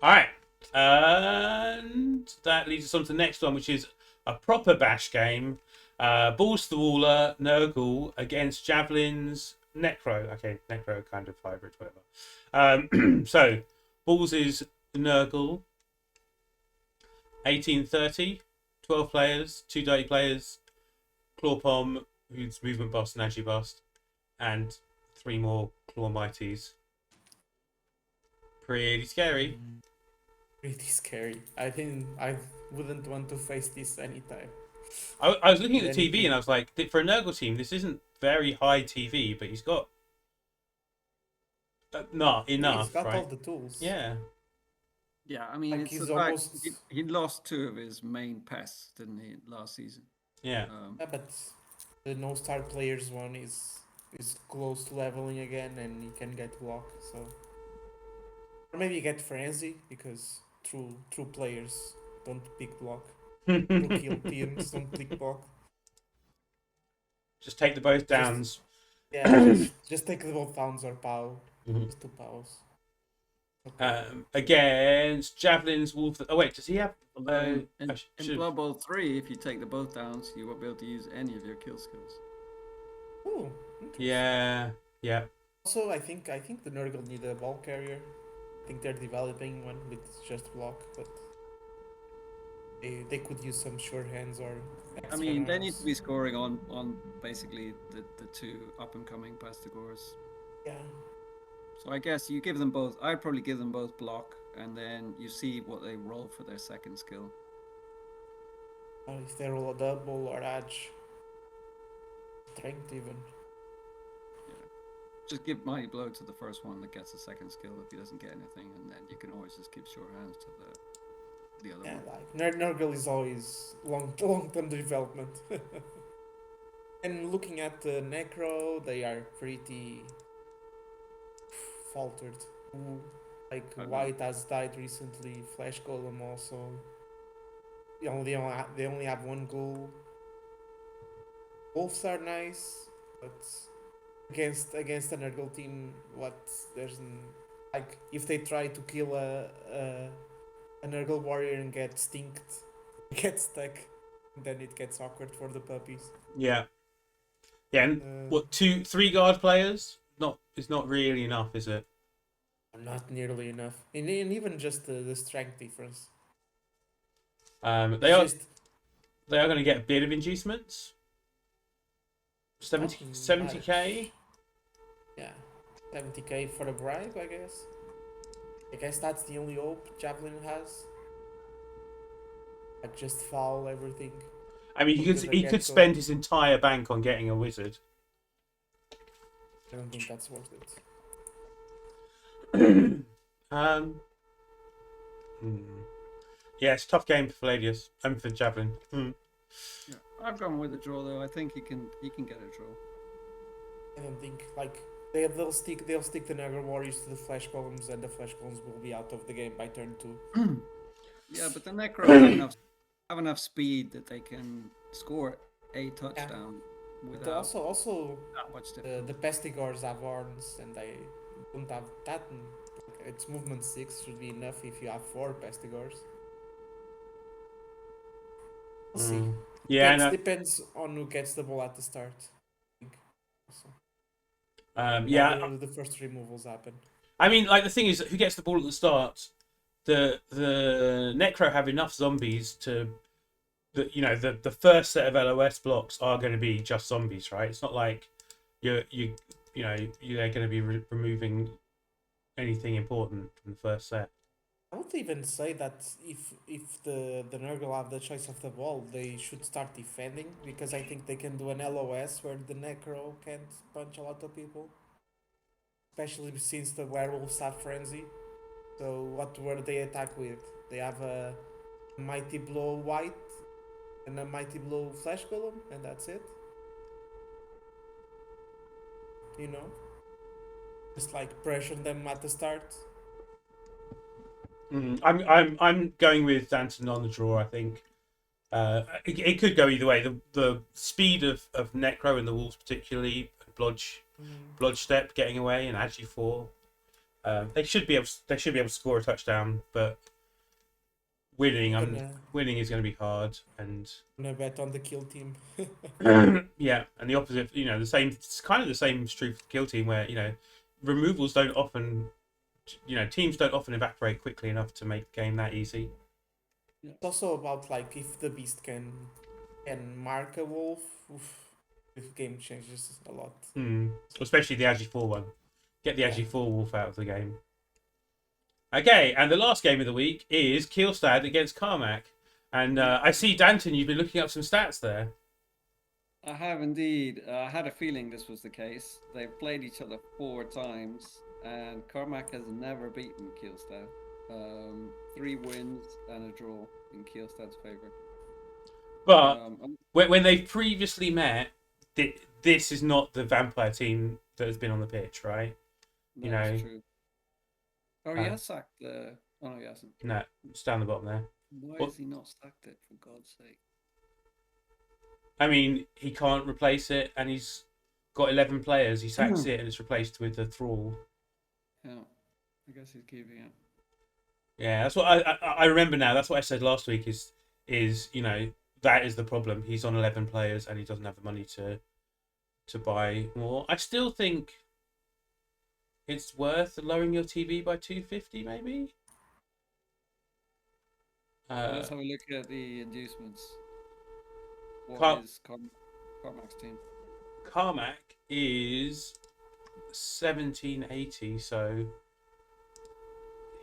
All right, and that leads us on to the next one, which is a proper bash game. Balls to the Waller, Nurgle against Javelins, Necro. Okay, Necro kind of hybrid, whatever. So, Balls is Nurgle, 1830, 12 players, 2 dirty players, Clawpom, who's movement bust and agi bust, and 3 more Claw Mighties. Pretty scary. Pretty scary. I think I wouldn't want to face this anytime. I was looking at the TV and I was like, for a Nurgle team, this isn't very high TV, but he's got not enough. He's got right? all the tools. Yeah, I mean, Like it's he's the fact almost- he lost 2 of his main pests, didn't he, last season? Yeah. Yeah, but the no star players one is close to leveling again, and he can get block. So, or maybe get frenzy because true players don't pick block. True kill teams don't pick block. Just take the both downs. Yeah, just take the both downs or pow. Just 2 pows. Okay. Against Javelins, Wolf. Oh wait, does he have? In Blood Bowl 3, if you take the both downs, you won't be able to use any of your kill skills. Ooh, Yeah. Also, I think the Nurgle need a ball carrier. I think they're developing one with just block, but they could use some sure hands or. I mean, they need to be scoring on basically the 2 up and coming Pastigors. Yeah. So I guess you give them both. I'd probably give them both block, and then you see what they roll for their second skill. If they roll a double or edge, strength even. Just give Mighty Blow to the first one that gets the second skill if he doesn't get anything, and then you can always just give sure hands to the other one. Like Nurgle is always long-term development. And looking at the Necro, they are pretty faltered. Like White has died recently. Flash Golem also. They only have 1 goal. Wolves are nice, but against a Nurgle team, like if they try to kill a Nurgle warrior and get stinked, get stuck, then it gets awkward for the puppies. Yeah. And what 3 guard players? It's not really enough, is it? Not nearly enough, and even just the strength difference. They are going to get a bit of inducements. 70k. Yeah, 70k for a bribe, I guess. I guess that's the only hope Javelin has. Like just foul everything. I mean, Put the he could Gecko. spend his entire bank on getting a wizard. I don't think that's worth um, hmm. Yeah, it's a tough game for Palladius and for Javelin. Yeah, I've gone with a draw though. I think he can get a draw. I don't think like they'll stick the Naga Warriors to the Flash Columns, and the Flash Columns will be out of the game by turn 2. Yeah, but the Necro have enough speed that they can score a touchdown But without also that much the difficulty. Pestigors have horns, and they don't have that. It's movement 6 should be enough if you have 4 Pestigors. We'll see. Yeah, no. Depends on who gets the ball at the start. I think. Also. Yeah. The first removals happen. I mean, like the thing is, who gets the ball at the start? The Necro have enough zombies to, the first set of LOS blocks are going to be just zombies, right? It's not like you're going to be removing anything important from the first set. I would even say that if the Nurgle have the choice of the ball, they should start defending, because I think they can do an LOS where the Necro can't punch a lot of people, especially since the werewolves have frenzy. So what were they attack with? They have a mighty blow white and a mighty blow flash golem, and that's it. You know, just like pressure them at the start. I'm going with Danton on the draw. I think it could go either way. The speed of Necro and the Wolves, particularly Blodgestep getting away and Agi 4, they should be able to score a touchdown, but winning is going to be hard. And gonna bet on the kill team. yeah, and the opposite, the same. It's kind of the same is true for the kill team, where removals don't often. Teams don't often evaporate quickly enough to make the game that easy. Yeah. It's also about like if the beast can mark a wolf, the game changes a lot. Especially the Agi 4 one. Get the Agi 4 wolf out of the game. Okay, and the last game of the week is Kielstad against Carmack. And I see, Danton, you've been looking up some stats there. I have indeed. I had a feeling this was the case. They've played each other 4 times, and Carmack has never beaten Kielstad. 3 wins and a draw in Kielstad's favour. But when they've previously met, this is not the vampire team that has been on the pitch, right? That's true. Oh, he has sacked the... Oh, no, he hasn't. No, it's down the bottom there. Why has he not sacked it, for God's sake? I mean, he can't replace it, and he's got 11 players. He sacks it, and it's replaced with a Thrall. Yeah, I guess he's keeping it. Yeah, that's what I remember now. That's what I said last week. Is that is the problem. He's on 11 players, and he doesn't have the money to buy more. I still think it's worth lowering your TV by 250, maybe. Let's have a look at the inducements. What is Carmack's team? Carmack is 1780, so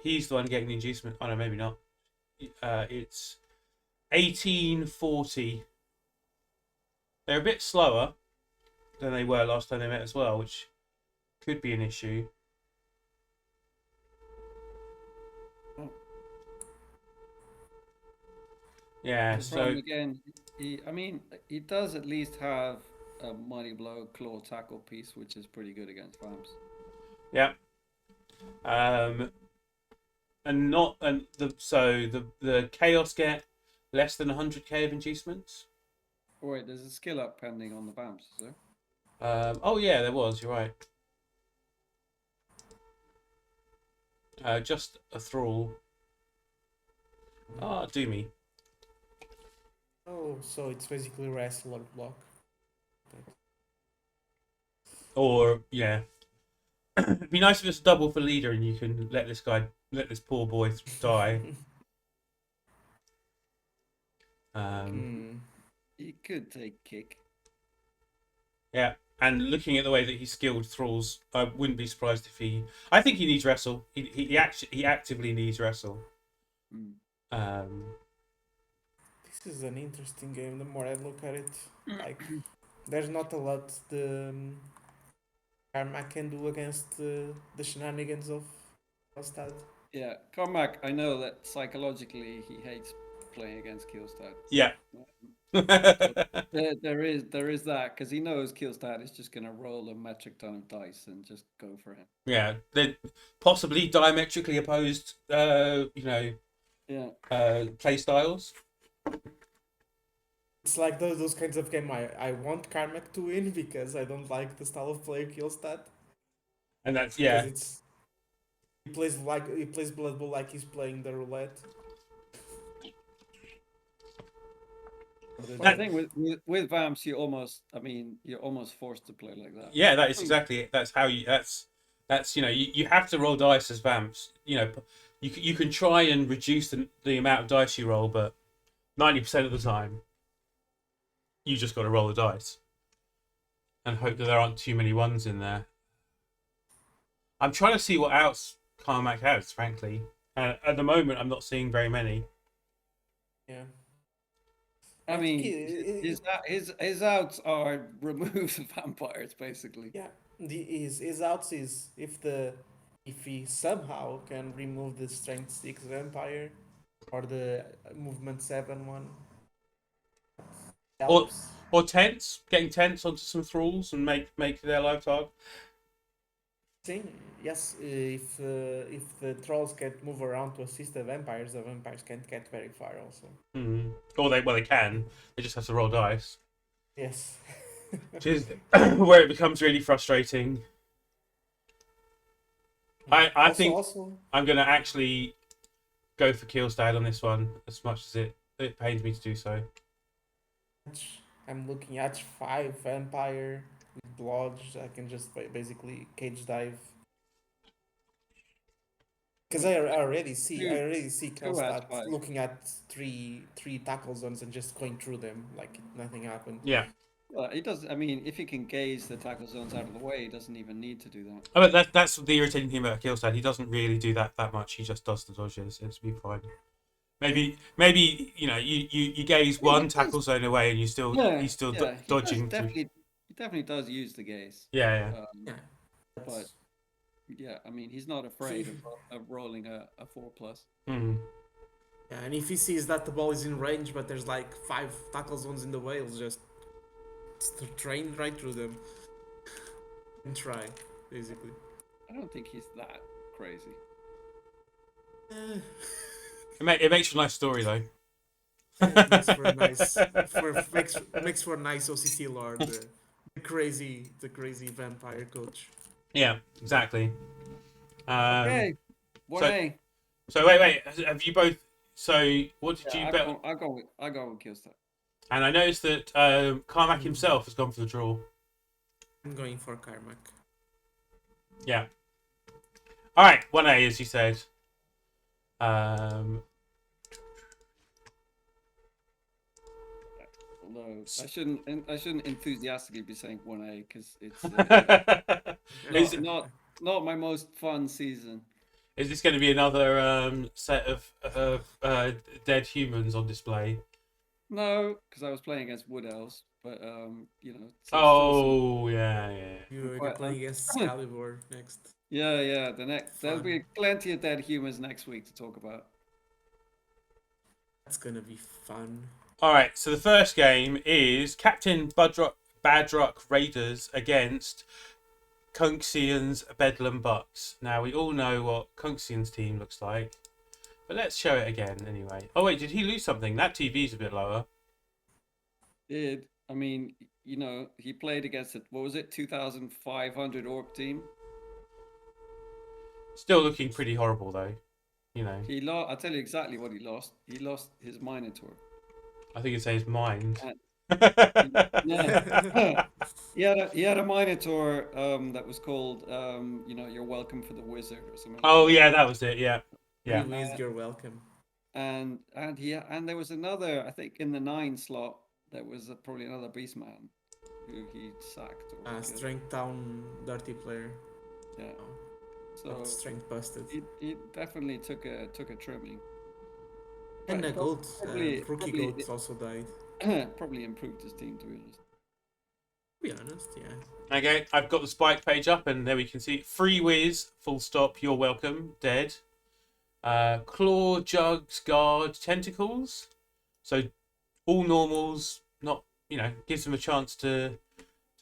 he's the one getting the inducement. Oh no, maybe not. It's 1840. They're a bit slower than they were last time they met as well, which could be an issue. Yeah, so again, he does at least have a mighty blow claw tackle piece, which is pretty good against vamps. Yeah. The chaos get less than 100k of inducements. Oh, wait, there's a skill up pending on the vamps, is there? Oh yeah, there was. You're right. Just a Thrall. Ah, do me. Oh, so it's basically wrestler block. Or yeah, it'd be nice if it's a double for leader and you can let this poor boy die. He could take kick. Yeah, And looking at the way that he skilled thralls, I wouldn't be surprised if he. I think he needs wrestle. He actively needs wrestle. Mm. This is an interesting game. The more I look at it, like there's not a lot the Carmack can do against the shenanigans of Ostad. Yeah, Cormac, I know that psychologically he hates playing against Kielstad. Yeah. There is that because he knows Kielstad is just going to roll a metric ton of dice and just go for him. Yeah, they're possibly diametrically opposed, Yeah, play styles. It's like those kinds of game I want Carmack to win because I don't like the style of play Kielstad. And that's Because he plays Blood Bowl like he's playing the roulette. but I think with Vamps, you're almost forced to play like that. Yeah, that is exactly it. That's how you. That's you have to roll dice as vamps. You can try and reduce the amount of dice you roll, but 90% of the time, you just got to roll the dice and hope that there aren't too many ones in there. I'm trying to see what else Carmack has, frankly. At the moment, I'm not seeing very many. Yeah. I mean, his outs are remove the vampires basically. Yeah. His outs is if he somehow can remove the strength 6 vampire or the movement 7 one. Helps. Or tents, getting tents onto some thralls and make their life hard. Yes, if the trolls can't move around to assist the vampires can't get very far also. Mm. Or they can. They just have to roll dice. Yes. Which is where it becomes really frustrating. I think I'm going to actually go for Kielstad on this one, as much as it pains me to do so. I'm looking at 5 vampire with blodge. I can just basically cage dive. Because I already see Kielstad looking at three tackle zones and just going through them like nothing happened. Yeah. Well, he does. I mean, if he can gaze the tackle zones out of the way, he doesn't even need to do that. Oh, but that's the irritating thing about Kielstad. He doesn't really do that much. He just does the dodges. It's be fine. Maybe you gaze one tackle zone away and he's still dodging. He definitely does use the gaze. Yeah. But yeah, I mean, he's not afraid of rolling a 4+. Mm. Yeah, and if he sees that the ball is in range, but there's like 5 tackle zones in the way, he'll just train right through them and try, basically. I don't think he's that crazy. It makes for a nice story, though. It makes for a nice OCC lore. The crazy vampire coach. Yeah, exactly. Okay. So wait. Have you both? So what did you bet? I go with Kielstad. And I noticed that Carmack himself has gone for the draw. I'm going for Carmack. Yeah. All right, 1A as you said. Although I shouldn't enthusiastically be saying 1A because it's not my most fun season. Is this going to be another set of dead humans on display? No, because I was playing against Wood Elves, but yeah. You're playing against Excalibur next. Yeah. There'll be plenty of dead humans next week to talk about. That's gonna be fun. All right, so the first game is Captain Badrock Raiders against Kunxian's Bedlam Bucks. Now, we all know what Kunxian's team looks like, but let's show it again anyway. Oh, wait, did he lose something? That TV's a bit lower. I mean, he played against 2,500 Orc team? Still looking pretty horrible, though. I'll tell you exactly what he lost. He lost his Minotaur. I think it's his mind. He had a Minotaur that was called, You're Welcome for the Wizard or something. Oh yeah, that was it. Yeah. You're welcome. And there was another, I think, in the 9 slot. There was probably another Beastman. who he sacked or killed. Strength down, dirty player. Yeah. Oh, got So strength busted. he definitely took a trimming. And But the goat, rookie probably goat also died. probably improved his team, to be honest. To be honest, yeah. Okay, I've got the spike page up, and there we can see free whiz, full stop, you're welcome, dead. Claw, jugs, guard, tentacles. So all normals, not, gives them a chance to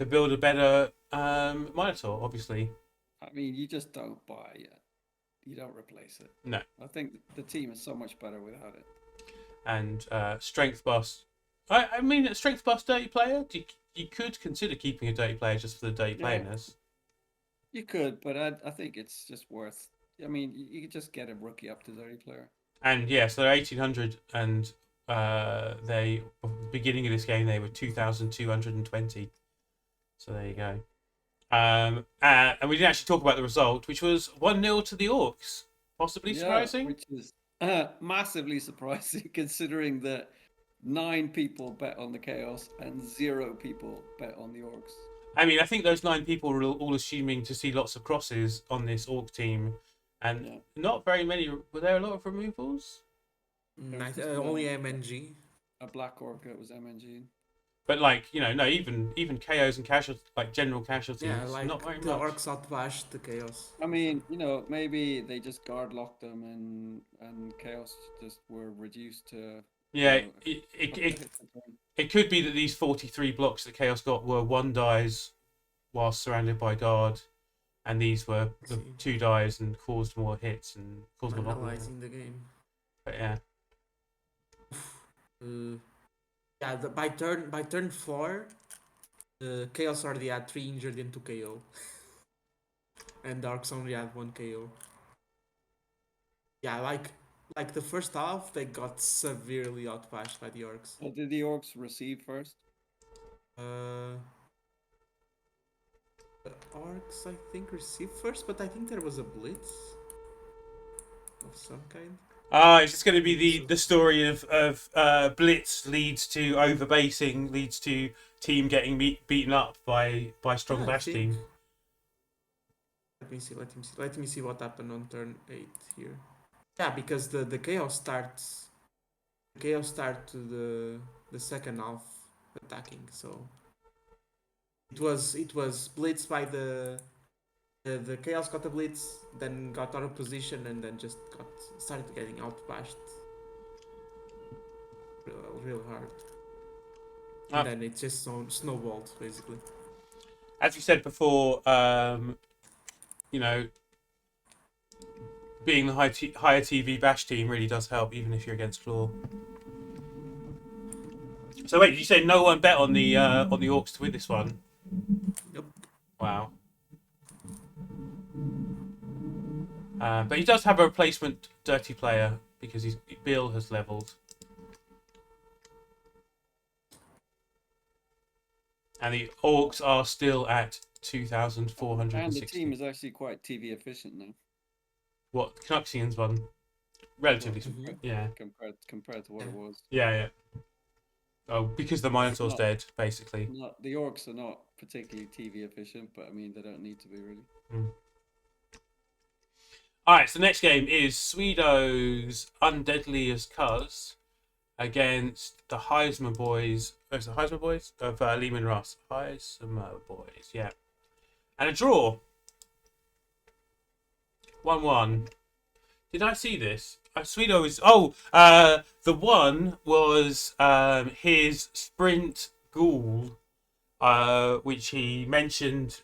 build a better Minotaur, obviously. I mean, you just don't buy it. You don't replace it. No. I think the team is so much better without it. And strength bust. I mean, a strength bust dirty player, you could consider keeping a dirty player just for the dirty playerness. You could, but I think it's just worth. I mean, you could just get a rookie up to dirty player. And yeah, so they're 1800, and they beginning of this game they were 2220. So there you go. And we didn't actually talk about the result, which was 1-0 to the Orcs. Possibly surprising. Which is massively surprising considering that 9 people bet on the Chaos and 0 people bet on the Orcs. I mean, I think those 9 people were all assuming to see lots of crosses on this Orc team, and not very many. Were there a lot of removals? Only MNG. A Black Orc that was MNG. But no, even KOs and casualties, like general casualties, not very the much. Orcs outbashed the Chaos. I mean, maybe they just guard locked them and Chaos just were reduced to. Yeah, it could be that these 43 blocks that Chaos got were 1 dies whilst surrounded by guard, and these were the 2 dies and caused more hits and caused more knocking. Analyzing the game. But yeah. By turn 4, Chaos already had 3 injured and 2 KO. And Darks only had 1 KO. Yeah, like the first half, they got severely outpashed by the Orcs. Well, did the Orcs receive first? The Orcs, I think, received first, but I think there was a blitz of some kind. It's just going to be the story of blitz leads to overbasing, leads to team getting beaten up by strong bash team. Let me see what happened on turn 8 here. Yeah, because the chaos starts. The chaos start to the second half attacking, so it was blitzed by the chaos got a blitz, then got out of position, and then just started getting outpashed real hard. And then it just snowballed basically. As you said before, being the higher TV bash team really does help, even if you're against Claw. So wait, did you say no one bet on the Orcs to win this one? Yep. Wow. But he does have a replacement dirty player because Bill has leveled. And the Orcs are still at 2,460. And the team is actually quite TV efficient now. What, Canucksians one? Relatively, yeah. Compared to what it was. Yeah. Oh, because the Minotaur's dead, basically. The Orcs are not particularly TV efficient, but I mean, they don't need to be really. Alright, so the next game is Swedo's Undeadliest Cuz against the Heisman Boys. Oh, it's the Heisman Boys? Of Lehman Russ. Heisman Boys, yeah. And a draw. 1-1. Did I see this? Swedo is... Oh, the one was his sprint ghoul, which he mentioned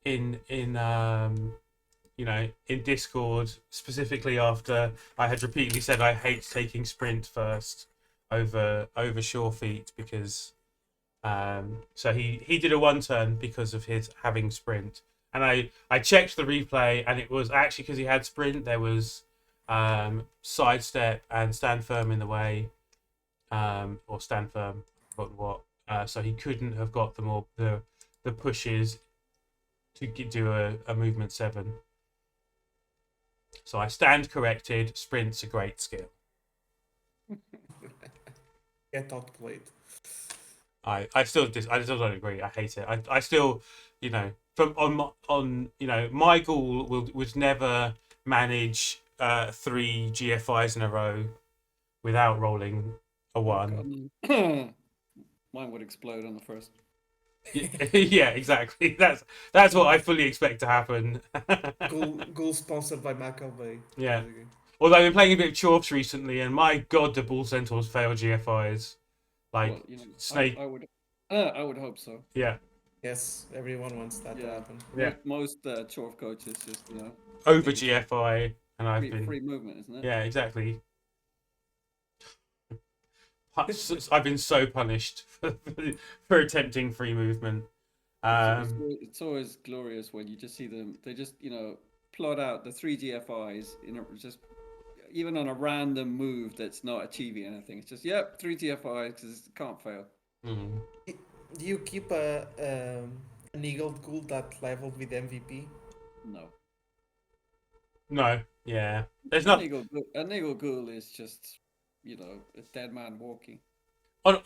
in Discord, specifically after I had repeatedly said I hate taking sprint first over sure feet because so he did a 1-turn because of his having sprint. And I checked the replay, and it was actually because he had sprint. There was sidestep and stand firm in the way, or stand firm, but what? So he couldn't have got the pushes to do a movement 7. So I stand corrected. Sprint's a great skill. Get outplayed. I still don't agree. I hate it. I still, from on my ghoul would never manage 3 GFIs in a row without rolling a Oh, 1. God, no. Mine would explode on the first. Yeah, exactly. That's what I fully expect to happen. Goal sponsored by McAlvey. Yeah. basically. Although I've been playing a bit of Chorfs recently, and my god, the Bull Centaurs fail GFIs. Like Well, Snake. I would hope so. Yeah. Yes, everyone wants that to Yeah, happen. Yeah. most Chorf coaches just Over think it's GFI, and I've been. free movement, isn't it? Yeah, exactly. I've been so punished for attempting free movement. It's always glorious when you just see them. They just plot out the 3 GFIs just even on a random move that's not achieving anything. It's just 3 GFIs because it can't fail. Mhm. Do you keep an eagle ghoul that leveled with MVP? No, No, yeah. There's an not eagle ghoul is just a dead man walking.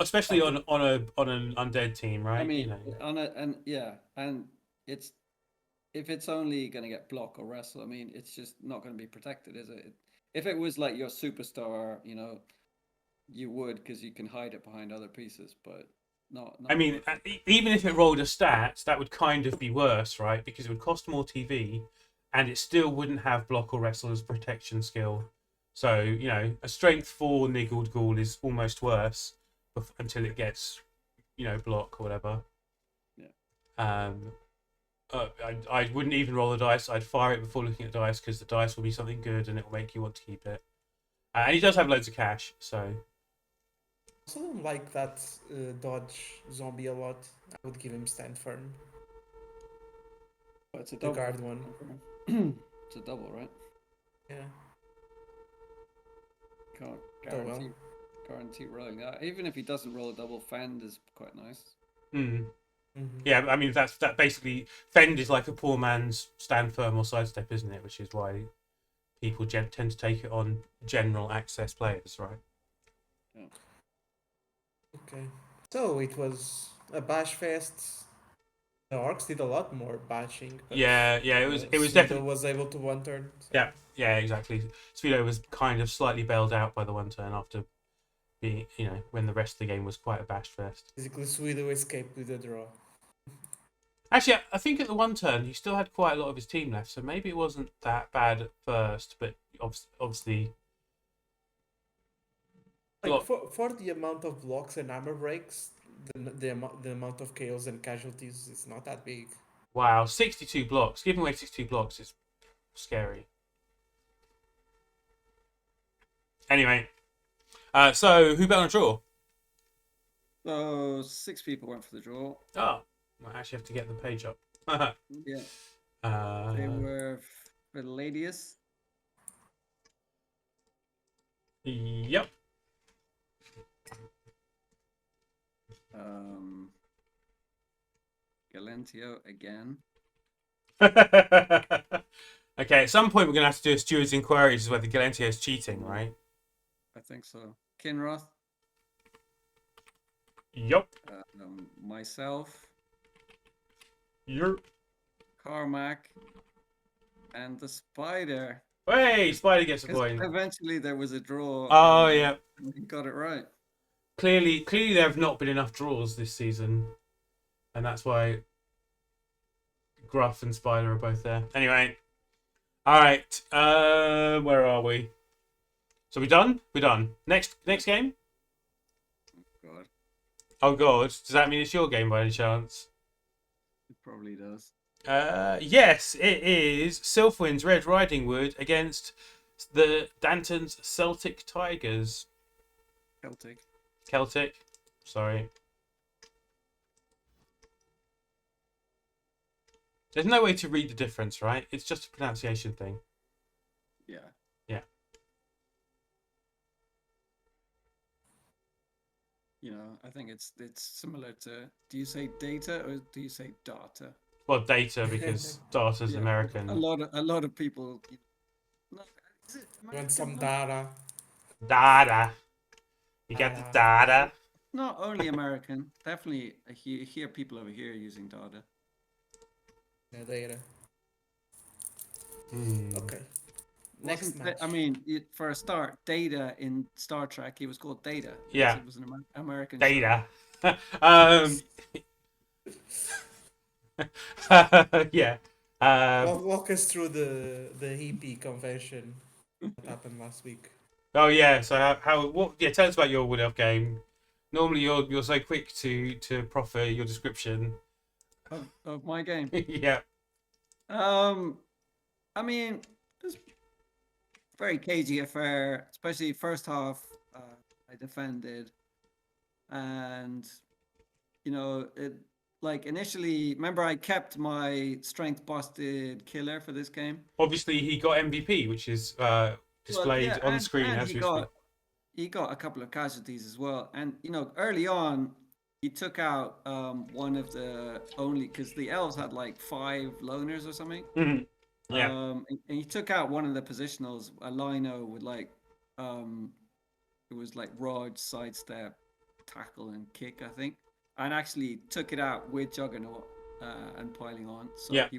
especially on an undead team, right? I mean, and it's if it's only going to get block or wrestle, I mean, it's just not going to be protected, is it? If it was like your superstar, you would because you can hide it behind other pieces, but not. I mean, even if it rolled a stat, that would kind of be worse, right? Because it would cost more TV, and it still wouldn't have block or wrestle as protection skill. So a strength 4 niggled ghoul is almost worse until it gets block or whatever. Yeah. I wouldn't even roll the dice. I'd fire it before looking at the dice because the dice will be something good and it will make you want to keep it. And he does have loads of cash, so. I also don't like that dodge zombie a lot. I would give him stand firm. But it's a The double. guard one. It's a double, right? Yeah. Can't Oh, well. guarantee rolling. Even if he doesn't roll a double, fend is quite nice. Mm. Mhm. Yeah, I mean that basically fend is like a poor man's stand firm or sidestep, isn't it? Which is why people tend to take it on general access players, right? Yeah. Okay. So it was a bash fest. The orcs did a lot more bashing. But Yeah, it was Sweeto definitely. was able to one turn. So. Yeah, exactly. Sweeto was kind of slightly bailed out by the one turn after being, when the rest of the game was quite a bash fest. Basically, Sweeto escaped with a draw. Actually, I think at the one turn he still had quite a lot of his team left, so maybe it wasn't that bad at first. But obviously, Like for the amount of blocks and armor breaks, the amount of chaos and casualties is not that big. wow, 62 blocks. Giving away 62 blocks is scary. Anyway, so who bet on a draw? So 6 people went for the draw. Oh, I actually have to get the page up. Yeah. They were Philadius. Yep. Galentio again. Okay, at some point we're gonna have to do a steward's inquiry as to whether Galentio is cheating, right? I think so. Kinroth. Yup. Myself. Yup. Carmack. And the spider. Hey, Spider gets a 'Cause point. eventually there was a draw. Oh yeah. He got it right. Clearly there have not been enough draws this season, and that's why Gruff and Spider are both there. Anyway, all right. Where are we? So we done? We're done. Next game. God, Oh God, does that mean it's your game by any chance? it probably does. Yes, it is Sylphwyn's Red Riding Hood against the Danton's Celtic Tigers. Celtic. Sorry. There's no way to read the difference, right? It's just a pronunciation thing. Yeah. Yeah. I think it's similar to. Do you say data or do you say data? Well, data because data's Yeah, American. A lot of people. No, You want some data? Data. You got the data. not only American. Definitely, I hear people over here using Dada. No data. Hmm. Okay. Next match. I mean, for a start, Data in Star Trek, he was called Data because Yeah. it was an American show. Data. Yeah. Walk us through the EP convention that happened last week. Oh yeah. So what? Yeah. Tell us about your Wood Elf game. Normally you're so quick to proffer your description. Of my game. Yeah. I mean, it's very cagey affair, especially first half. I defended, and it like initially. Remember, I kept my strength busted killer for this game. Obviously he got MVP, which is Well, displayed yeah, on the screen and as we speak. he got a couple of casualties as well. And early on, he took out one of the only because the elves had like 5 loners or something. Mhm. Yeah. And he took out one of the positionals, a lino with like um it was like Rod, sidestep, tackle, and kick, I think, and actually took it out with Juggernaut and piling on. So Yeah. he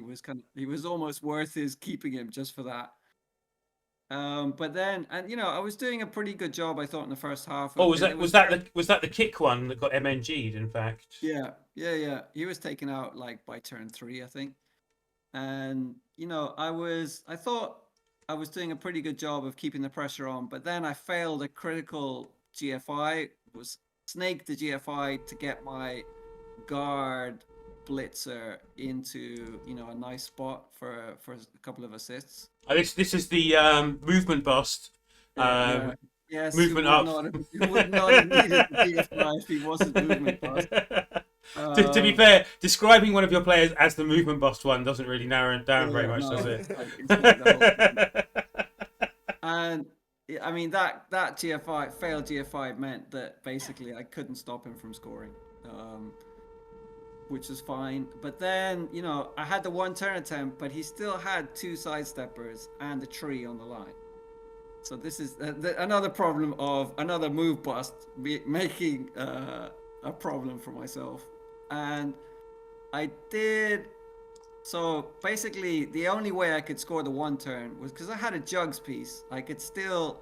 was almost worth his keeping him just for that. But then, and I was doing a pretty good job, I thought, in the first half. Oh, It was that the kick one that got MNG'd? In fact. yeah. He was taken out like by turn 3, I think. And I thought I was doing a pretty good job of keeping the pressure on, but then I failed a critical GFI. Was snaked the GFI to get my guard blitzer into a nice spot for a couple of assists. This is the movement bust. Yeah. Yes, Movement up. Who would not have needed the GFI if he wasn't movement bust. To be fair, describing one of your players as the movement bust one doesn't really narrow it down very much, does it? It's like the whole and I mean that GFI failed GFI meant that basically I couldn't stop him from scoring, which was fine. But then I had the 1 turn attempt, but he still had 2 sidesteppers and a tree on the line. So this is another problem of another move bust making a problem for myself. And I did. So basically, the only way I could score the 1 turn was because I had a jugs piece. I could still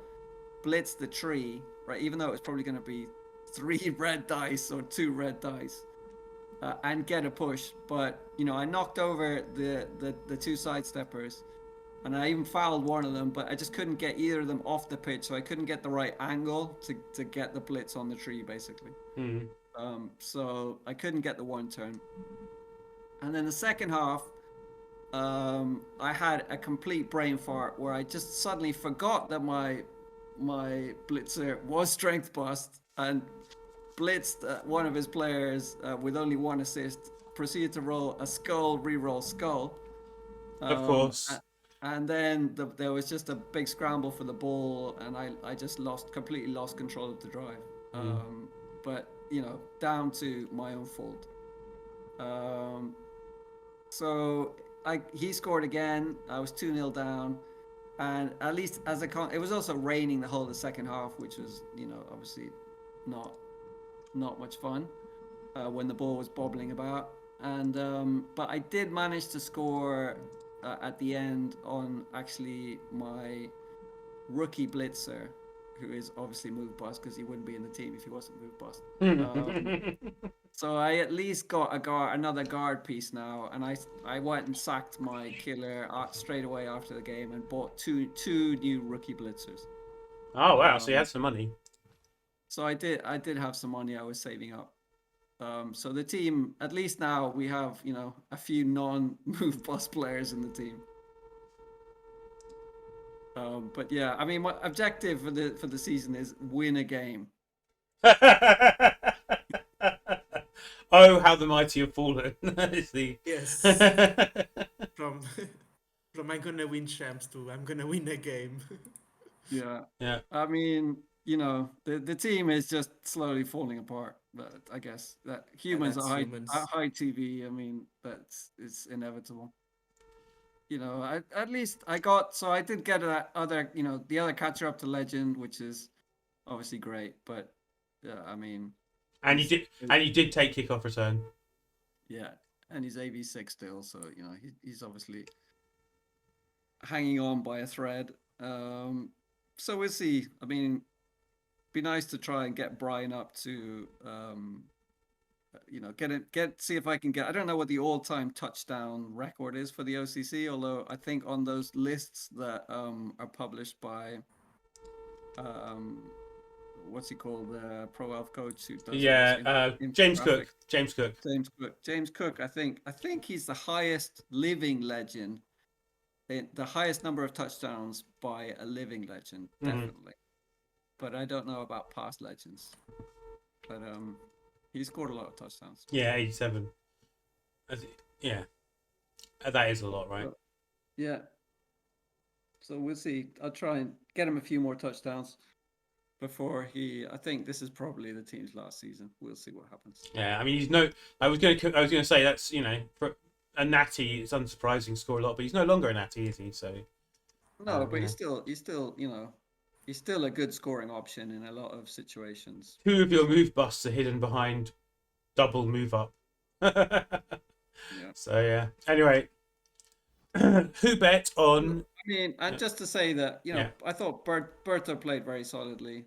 blitz the tree, right? Even though it was probably going to be 3 red dice or 2 red dice, and get a push. But I knocked over the 2 sidesteppers, and I even fouled one of them. But I just couldn't get either of them off the pitch, so I couldn't get the right angle to get the blitz on the tree, basically. Mm. So I couldn't get the 1 turn. And then the second half, I had a complete brain fart where I just suddenly forgot that my blitzer was strength bust and blitzed one of his players with only 1 assist. Proceeded to roll a skull, re-roll skull. Of course. And then there was just a big scramble for the ball, and I just completely lost control of the drive. But down to my own fault. So he scored again. I was 2-0 down, and at least it was also raining the whole of the second half, which was obviously not much fun when the ball was bobbling about. And but I did manage to score at the end on actually my rookie blitzer, who is obviously move bust because he wouldn't be in the team if he wasn't move bust. So I at least got another guard piece now, and I went and sacked my killer straight away after the game and bought two new rookie blitzers. Oh wow! So you had some money. So I did have some money I was saving up. So the team, at least now we have a few non-move bust players in the team. But yeah, I mean my objective for the season is win a game. Oh, how the mighty have fallen! Yes. From I'm gonna win champs to I'm gonna win a game. Yeah. Yeah. I mean, the team is just slowly falling apart. But I guess that humans are high TV. I mean, it's inevitable. At least I did get that other, the other catcher up to legend, which is obviously great. But yeah, I mean, And you did take kickoff return. Yeah, and he's AV6 still, so he's obviously hanging on by a thread. So we'll see. I mean, be nice to try and get Brian up to see if I can get. I don't know what the all-time touchdown record is for the OCC, although I think on those lists that are published by what's he called, the pro health coach who does James Cook. James Cook. I think he's the highest living legend, the highest number of touchdowns by a living legend, definitely. But I don't know about past legends. But he scored a lot of touchdowns. Yeah, 87. Yeah, that is a lot, right? Yeah. So we'll see. I'll try and get him a few more touchdowns before I think this is probably the team's last season. We'll see what happens. Yeah, I mean, I was going to say that's for a natty, it's unsurprising to score a lot, but he's no longer a natty, is he? So. No, but he's still he's still a good scoring option in a lot of situations. Two of your move busts are hidden behind double move up. Yeah. So yeah. Anyway, who bet on? I mean, and just to say that I thought Berto played very solidly.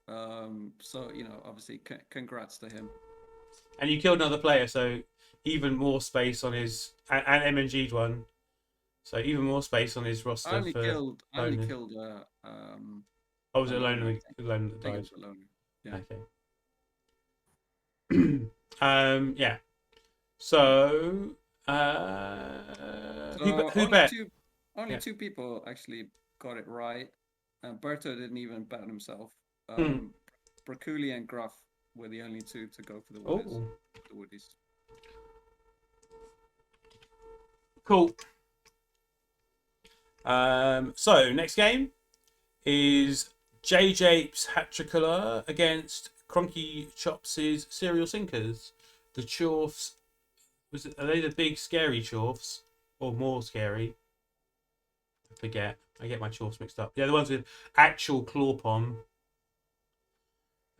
So obviously, congrats to him. And you killed another player, so even more space on his and MNG'd one, so even more space on his roster. I only killed. Oh, was it alone that died? Yeah. Okay. Yeah. So, who bet? Only two people actually got it right. Berto didn't even bet himself. Braculi and Gruff were the only two to go for the Woodies. Cool. So next game is JJ's Hatricola against Cronky Chops' Cereal Sinkers. The Chorfs, are they the big scary Chorfs or more scary? I forget. I get my Chorfs mixed up. Yeah, the ones with actual claw pom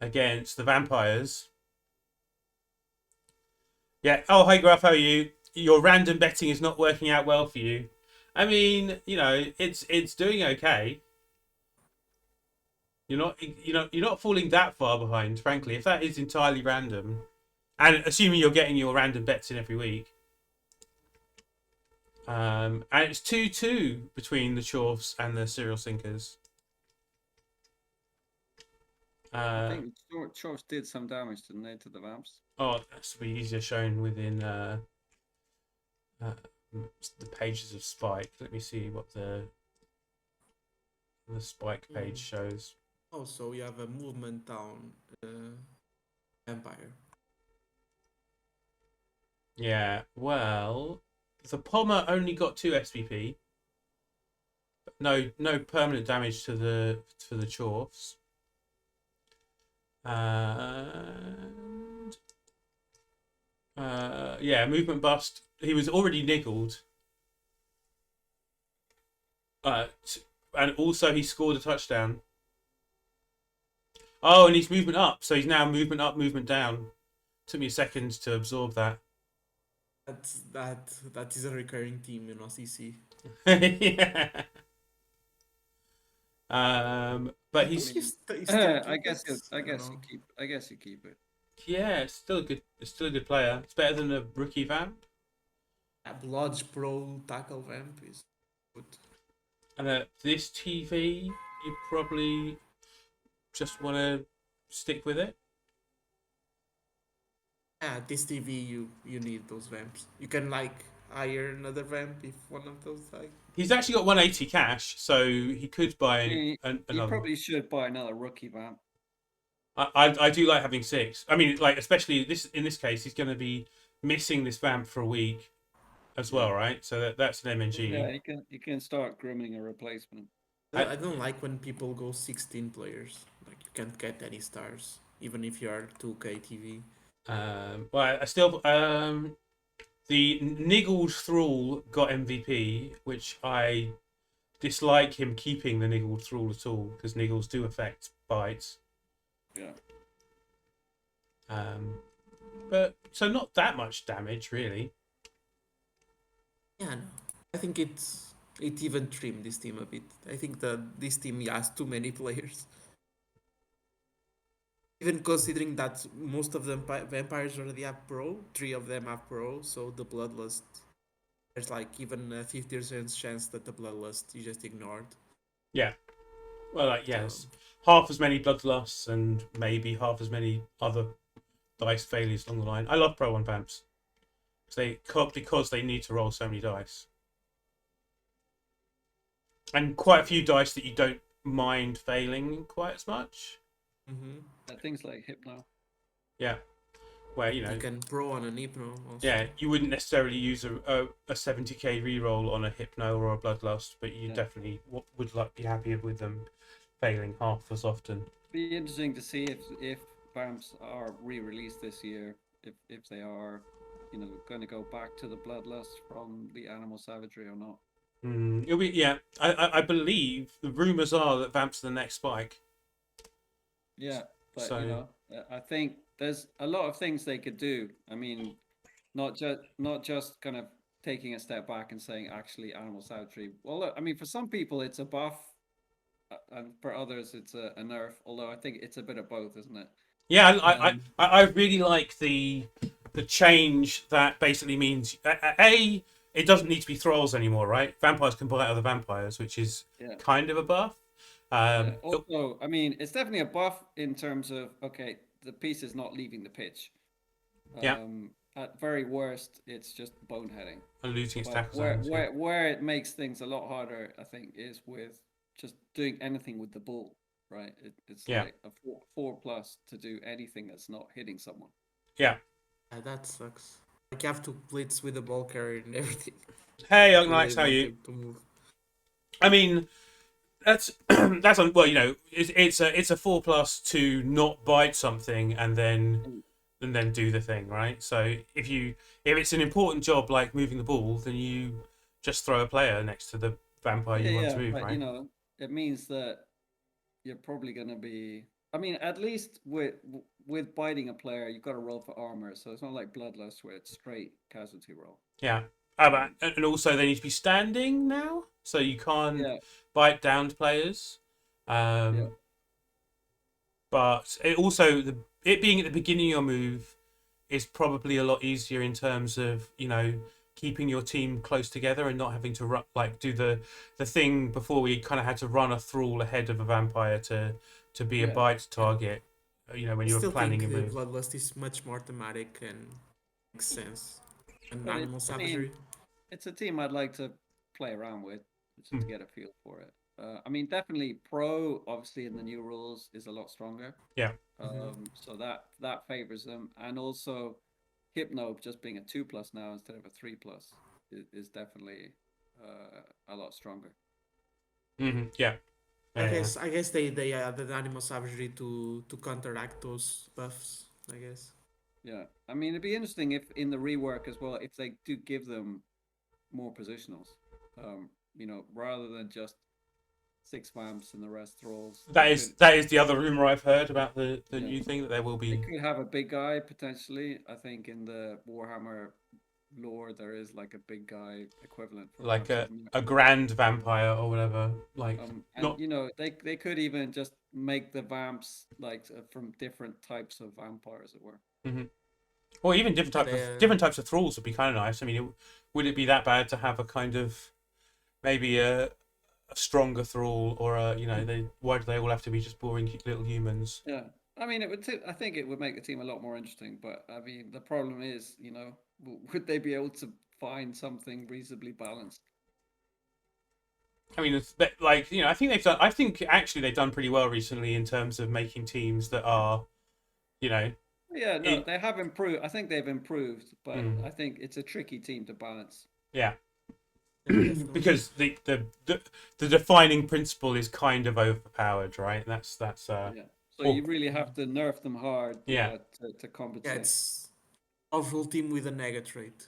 against the Vampires. Yeah. Oh, hi Gruff, how are you? Your random betting is not working out well for you. I mean, it's doing okay. You're not falling that far behind, frankly. If that is entirely random, and assuming you're getting your random bets in every week, and it's 2-2 between the Chorfs and the Cereal Sinkers. I think Chorfs did some damage, didn't they, to the Vamps? Oh, that's be easier shown within the pages of Spike. Let me see what the Spike page shows. Oh, so we have a movement down Empire. Yeah, well, the Pommer only got 2 SVP. No permanent damage to the Chorfs. And yeah, movement bust. He was already niggled. And also he scored a touchdown. Oh, and he's movement up, so he's now movement up, movement down. Took me a second to absorb that. That is a recurring theme in OCC. Yeah. But he's. I guess you keep it. Yeah, it's still a good player. It's better than a rookie vamp. A Blodge Pro tackle vamp is good. And at this TV, you probably just want to stick with it. Yeah, this TV you need those vamps. You can hire another vamp if one of those He's actually got 180 cash, so he could buy another. You probably should buy another rookie vamp. I do like having 6. I mean, especially in this case, he's going to be missing this vamp for a week as well, right? So that's an MNG. Yeah, you can start grooming a replacement. I don't like when people go 16 players. You can't get any stars, even if you are 2K TV. Well, I still the Niggled Thrall got MVP, which I dislike him keeping the Niggled Thrall at all because Niggles do affect bites. Yeah. But so not that much damage really. Yeah, no. I think it even trimmed this team a bit. I think that this team has too many players. Even considering that most of the vampires already have pro, 3 of them have pro, so the bloodlust, there's like even a 50% chance that the bloodlust you just ignored. Yeah. Well, like So, yes, half as many bloodlusts and maybe half as many other dice failures along the line. I love Pro 1 vamps. Because they need to roll so many dice. And quite a few dice that you don't mind failing quite as much. Things like Hypno. Yeah. Where, you can pro on an Hypno also. yeah, you wouldn't necessarily use a 70k reroll on a Hypno or a Bloodlust, but you definitely would be happy with them failing half as often. Be interesting to see if vamps are re-released this year. If they are, going to go back to the bloodlust from the animal savagery or not. It'll be I believe the rumors are that Vamps are the next Spike. Yeah, but So I think there's a lot of things they could do. I mean, not just kind of taking a step back and saying actually animal savagery. Well, look, I mean, for some people it's a buff, and for others it's a nerf. Although I think it's a bit of both, isn't it? yeah, I really like the change that basically means it doesn't need to be thralls anymore, right? Vampires can bite other vampires, which is kind of a buff. Also, I mean, it's definitely a buff in terms of okay, the piece is not leaving the pitch. Yeah. At very worst, it's just boneheading. And losing its tackle zones. Where it makes things a lot harder, I think, is with just doing anything with the bull, right? It's like a 4+ to do anything that's not hitting someone. Yeah. That sucks. Like you have to blitz with the ball carrier and everything. Hey, Young Knights, how are you? I mean, that's well, it's a 4+ to not bite something and then do the thing, right? So if it's an important job like moving the ball, then you just throw a player next to the vampire you want to move, but, right? it means that you're probably going to be. I mean, at least with biting a player, you've got to roll for armor, so it's not like bloodlust where it's straight casualty roll. Yeah. And also they need to be standing now, so you can't bite downed players. But it also it being at the beginning of your move is probably a lot easier in terms of keeping your team close together and not having to do the thing before we kind of had to run a thrall ahead of a vampire to be a bite target. When you were planning a move. The bloodlust is much more thematic and makes sense. And animal savagery. It's a team I'd like to play around with just to get a feel for it. I mean, definitely pro, obviously in the new rules, is a lot stronger. Yeah. So that favors them, and also Hypno just being a 2+ now instead of a 3+ is definitely a lot stronger. Yeah. I guess they added animal savagery to counteract those buffs. I guess. Yeah, I mean, it'd be interesting if in the rework as well, if they do give them more positionals, rather than just 6 vamps and the rest thralls. That is the other rumor I've heard about the new thing, that there will be. They could have a big guy potentially. I think in the Warhammer lore there is like a big guy equivalent for like a grand vampire or whatever. Like they could even just make the vamps like from different types of vampires, as it were. Mm-hmm. Or even different types of thralls would be kind of nice. I mean, would it be that bad to have a kind of maybe a stronger thrall, or why do they all have to be just boring little humans? Yeah, I mean, I think it would make the team a lot more interesting. But I mean, the problem is, would they be able to find something reasonably balanced? I mean, I think they've done. I think actually they've done pretty well recently in terms of making teams that are, Yeah, no, they have improved. I think they've improved, but I think it's a tricky team to balance. Yeah. Because the defining principle is kind of overpowered, right? That's So you really have to nerf them hard. To compensate. Yeah, it's powerful team with a nega trait.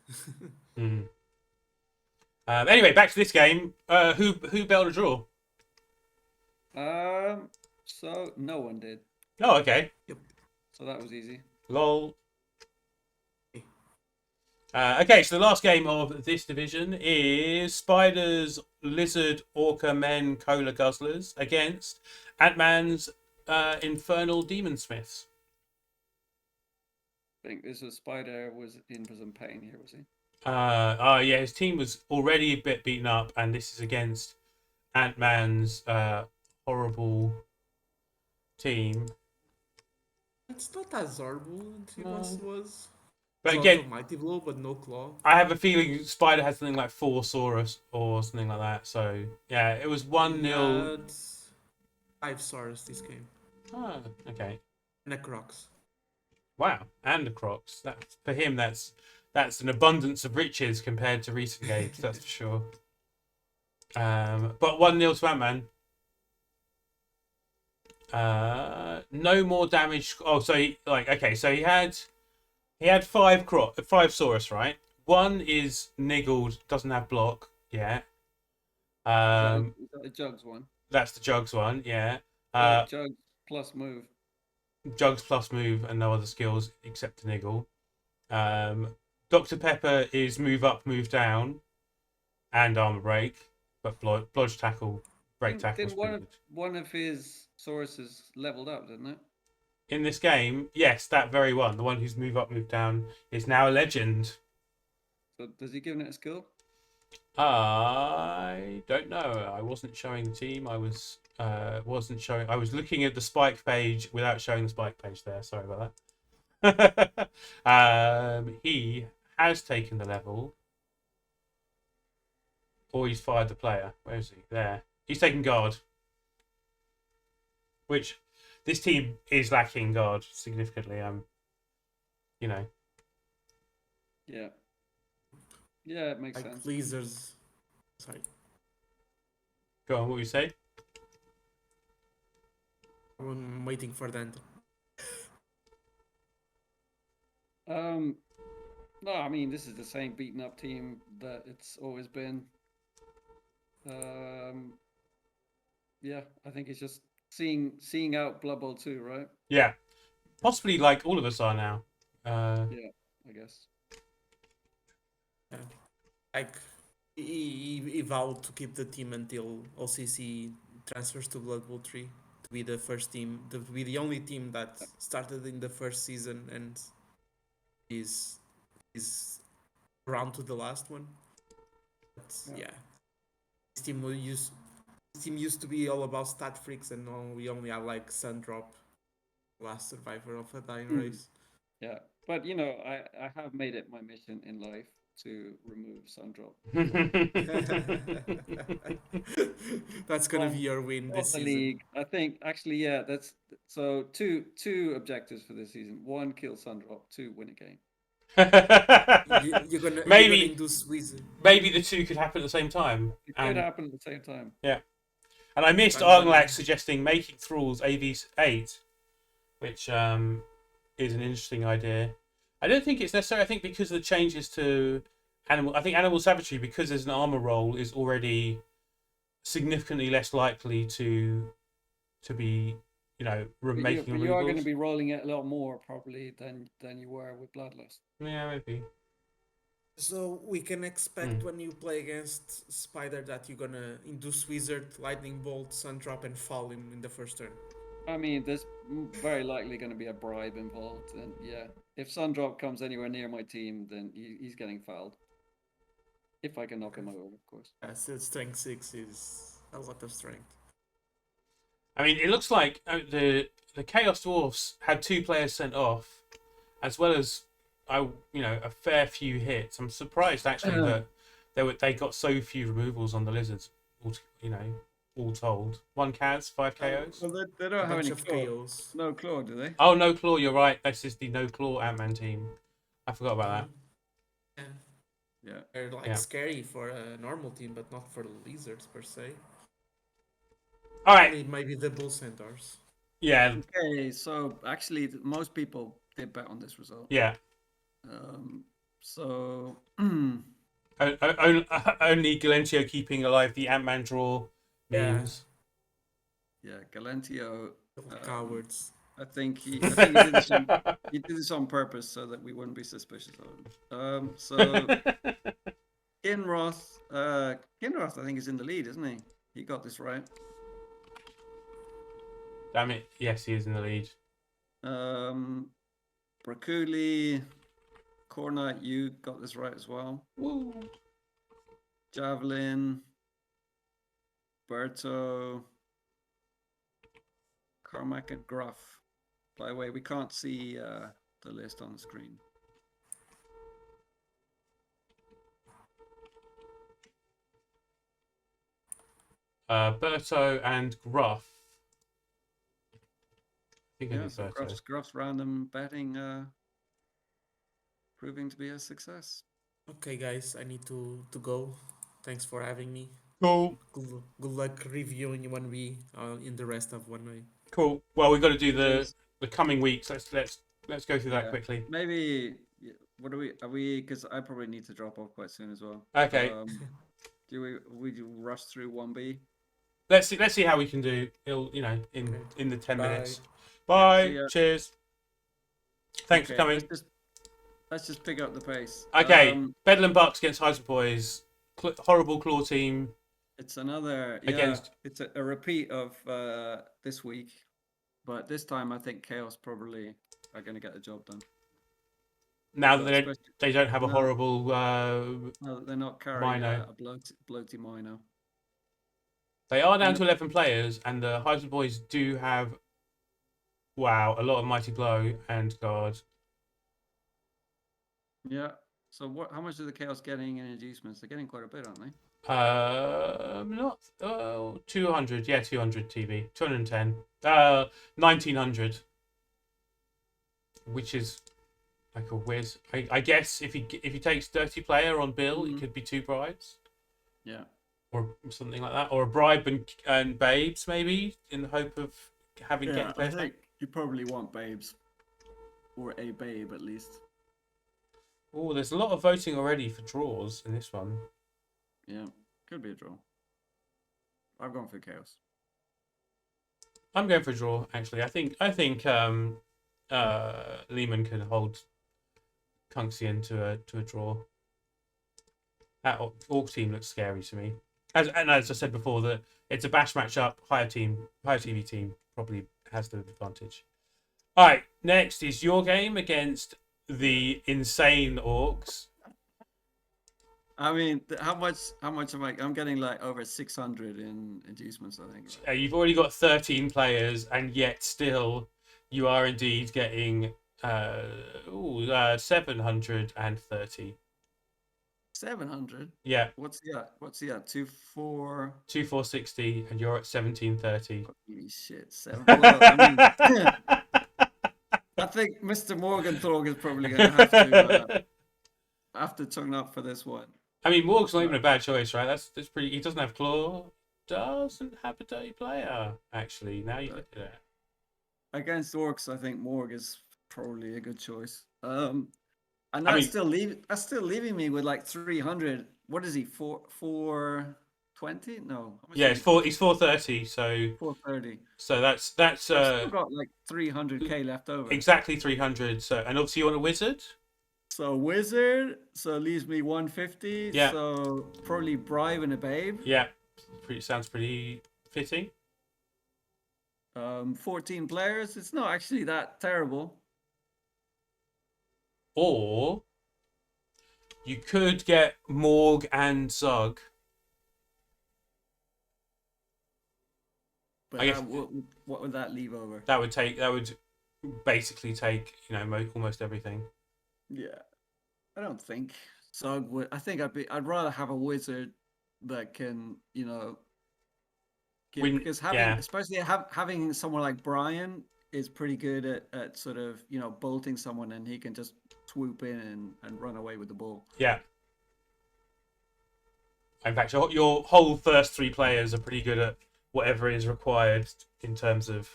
Anyway, back to this game. Who bailed a draw? So no one did. Oh, okay. Yep. So that was easy. Lol. Okay, so the last game of this division is Spiders, Lizard, Orca, Men, Cola Guzzlers against Ant-Man's Infernal Demon Smiths. I think this was Spider was in for some pain here, was he? Yeah, his team was already a bit beaten up, and this is against Ant-Man's horrible team. It's not as horrible as it once was. But Lots again, of mighty blow, but no claw. I have a feeling Spider has something like 4 Saurus or something like that. So yeah, it was 1-0. Yeah, it's 5 stars this game. Oh, okay. And a Crocs. Wow, and the Crocs. That for him, that's an abundance of riches compared to recent games. That's for sure. But 1-0 to Ant-Man. No more damage. Oh, so he had 5 Saurus, right? One is niggled, doesn't have block yet. Is that the Jugs one? That's the Jugs one, yeah. Jugs plus move. Jugs plus move and no other skills except to niggle. Dr. Pepper is move up, move down, and armor break, but blodge tackle, break tackle. One of his sources leveled up, didn't it? In this game, yes, that very one, the one who's move up, move down, is now a legend. So does he give it a skill? I don't know. I wasn't showing the team. I was wasn't showing. I was looking at the spike page without showing the spike page there. Sorry about that. He has taken the level, or he's fired the player. Where is he? There. He's taken guard, which this team is lacking guard significantly. You know. Yeah. Yeah, it makes sense. Lasers. Sorry. Go on. What were you say? I'm waiting for Danton. No, I mean this is the same beaten up team that it's always been. Yeah, I think it's just seeing out Blood Bowl 2, right? Yeah, possibly like all of us are now. Yeah, I guess. Yeah. Like he vowed to keep the team until OCC transfers to Blood Bowl 3 to be the first team, to be the only team that started in the first season and is around to the last one. But yeah, this team used to be all about stat freaks, and now we only have like Sundrop, last survivor of a dying race. Yeah, but you know, I have made it my mission in life to remove Sundrop. That's gonna be your win this the season. league. I think actually, yeah, that's so two objectives for this season. 1, kill Sundrop. 2, win a game. You're gonna maybe induce Wizard. Maybe the two could happen at the same time. It could happen at the same time. Yeah. And I missed Arnglax suggesting making thralls AV8, which is an interesting idea. I don't think it's necessary. I think because of the changes to animal savagery, because there's an armor roll, is already significantly less likely to be, making removals. You are going to be rolling it a lot more probably than you were with Bloodlust. Yeah, maybe. So we can expect when you play against Spider that you're gonna induce Wizard, Lightning Bolt, Sundrop, and fall him in the first turn. I mean, there's very likely going to be a bribe involved, and yeah, if Sundrop comes anywhere near my team, then he's getting fouled. If I can knock him over, of course. Yeah, so strength 6 is a lot of strength. I mean, it looks like the Chaos Dwarfs had 2 players sent off, as well as a fair few hits. I'm surprised actually that they got so few removals on the Lizards. All told, 1 Kaz, 5 KOs. Well, they don't have any KOs. No claw, do they? Oh, no claw. You're right. This is the no claw Ant-Man team. I forgot about that. Yeah, they're scary for a normal team, but not for the Lizards per se. All right. Maybe the Bull Centaurs. Yeah. Okay, so actually, most people did bet on this result. Yeah. So only Galentio keeping alive the Ant-Man draw memes. Yeah, Galentio. Cowards. I think he did this on purpose so that we wouldn't be suspicious of him. So Kinroth, I think is in the lead, isn't he? He got this right. Damn it! Yes, he is in the lead. Brakuli, Cornut, you got this right as well. Woo. Javelin, Berto, Carmack, and Gruff. By the way, we can't see the list on the screen. Berto and Gruff. I think I Yeah, did so Berto. Gruff's random betting proving to be a success. Okay, guys, I need to go. Thanks for having me. Cool. Good luck reviewing 1v in the rest of 1v. Cool. Well, we've got to do Cheers. the coming weeks. Let's go through that Yeah. quickly. Maybe what are we? Because I probably need to drop off quite soon as well. Okay. Do we rush through 1B? Let's see how we can do. In the 10 Bye. minutes. Bye. See ya. Cheers. Thanks for coming. Let's just pick up the pace. Okay. Bedlam Bucks against Heisman Boys. Horrible claw team. It's another Against- It's a repeat of this week, but this time I think Chaos probably are going to get the job done. Now that Especially- they don't have a No. horrible. No, they're not carrying Mino. a bloaty Mino. They are down Yeah. to 11 players, and the Heisman Boys do have. Wow, a lot of Mighty Blow and Guard. Yeah. So how much are the Chaos getting in inducements? They're getting quite a bit, aren't they? Not 200. Yeah, 200 TV. 210. 1900. Which is like a whiz. I guess if he takes Dirty Player on Bill, it could be 2 bribes Yeah. or something like that, or a bribe and babes maybe in the hope of having Yeah, getting I players back. think you probably want babes, or a babe at least. Oh, there's a lot of voting already for draws in this one. Yeah, could be a draw. I've gone for Chaos. I'm going for a draw. Actually, I think Lehman can hold Kunxian to a draw. That Orc team looks scary to me. As I said before, that it's a bash matchup. Higher TV team probably has the advantage. All right, next is your game against the insane Orcs. I mean, how much am I? I'm getting like over 600 in inducements, I think. Right? You've already got 13 players, and yet still you are indeed getting 730. 700. Yeah, What's he at? 24. 2460, and you're at 1730. Holy shit, 7. Well, I mean, I think Mr. Morgenthau is probably going to have to turn up for this one. I mean, Morg's not even a bad choice, right? That's pretty. He doesn't have claw. Doesn't have a dirty player. Actually, now you look at it. Against Orcs, I think Morg is probably a good choice. And I that's mean- still leaving me with like 300. What is he? 420? No. how much Yeah, is he's 430. So 430. that's I've still got like 300k left over. exactly 300. So, and obviously you want a wizard. So wizard, so it leaves me 150. Yeah. So probably bribe and a babe. Yeah, sounds pretty fitting. 14 players. It's not actually that terrible. Or you could get Morg and Zug. But I guess- what would that leave over? That would basically take almost everything. Yeah, I don't think so. I think I'd rather have a wizard that can Win- because yeah. especially having someone like Brian is pretty good at sort of bolting someone, and he can just swoop in and run away with the ball. Yeah. In fact, your whole first 3 players are pretty good at whatever is required in terms of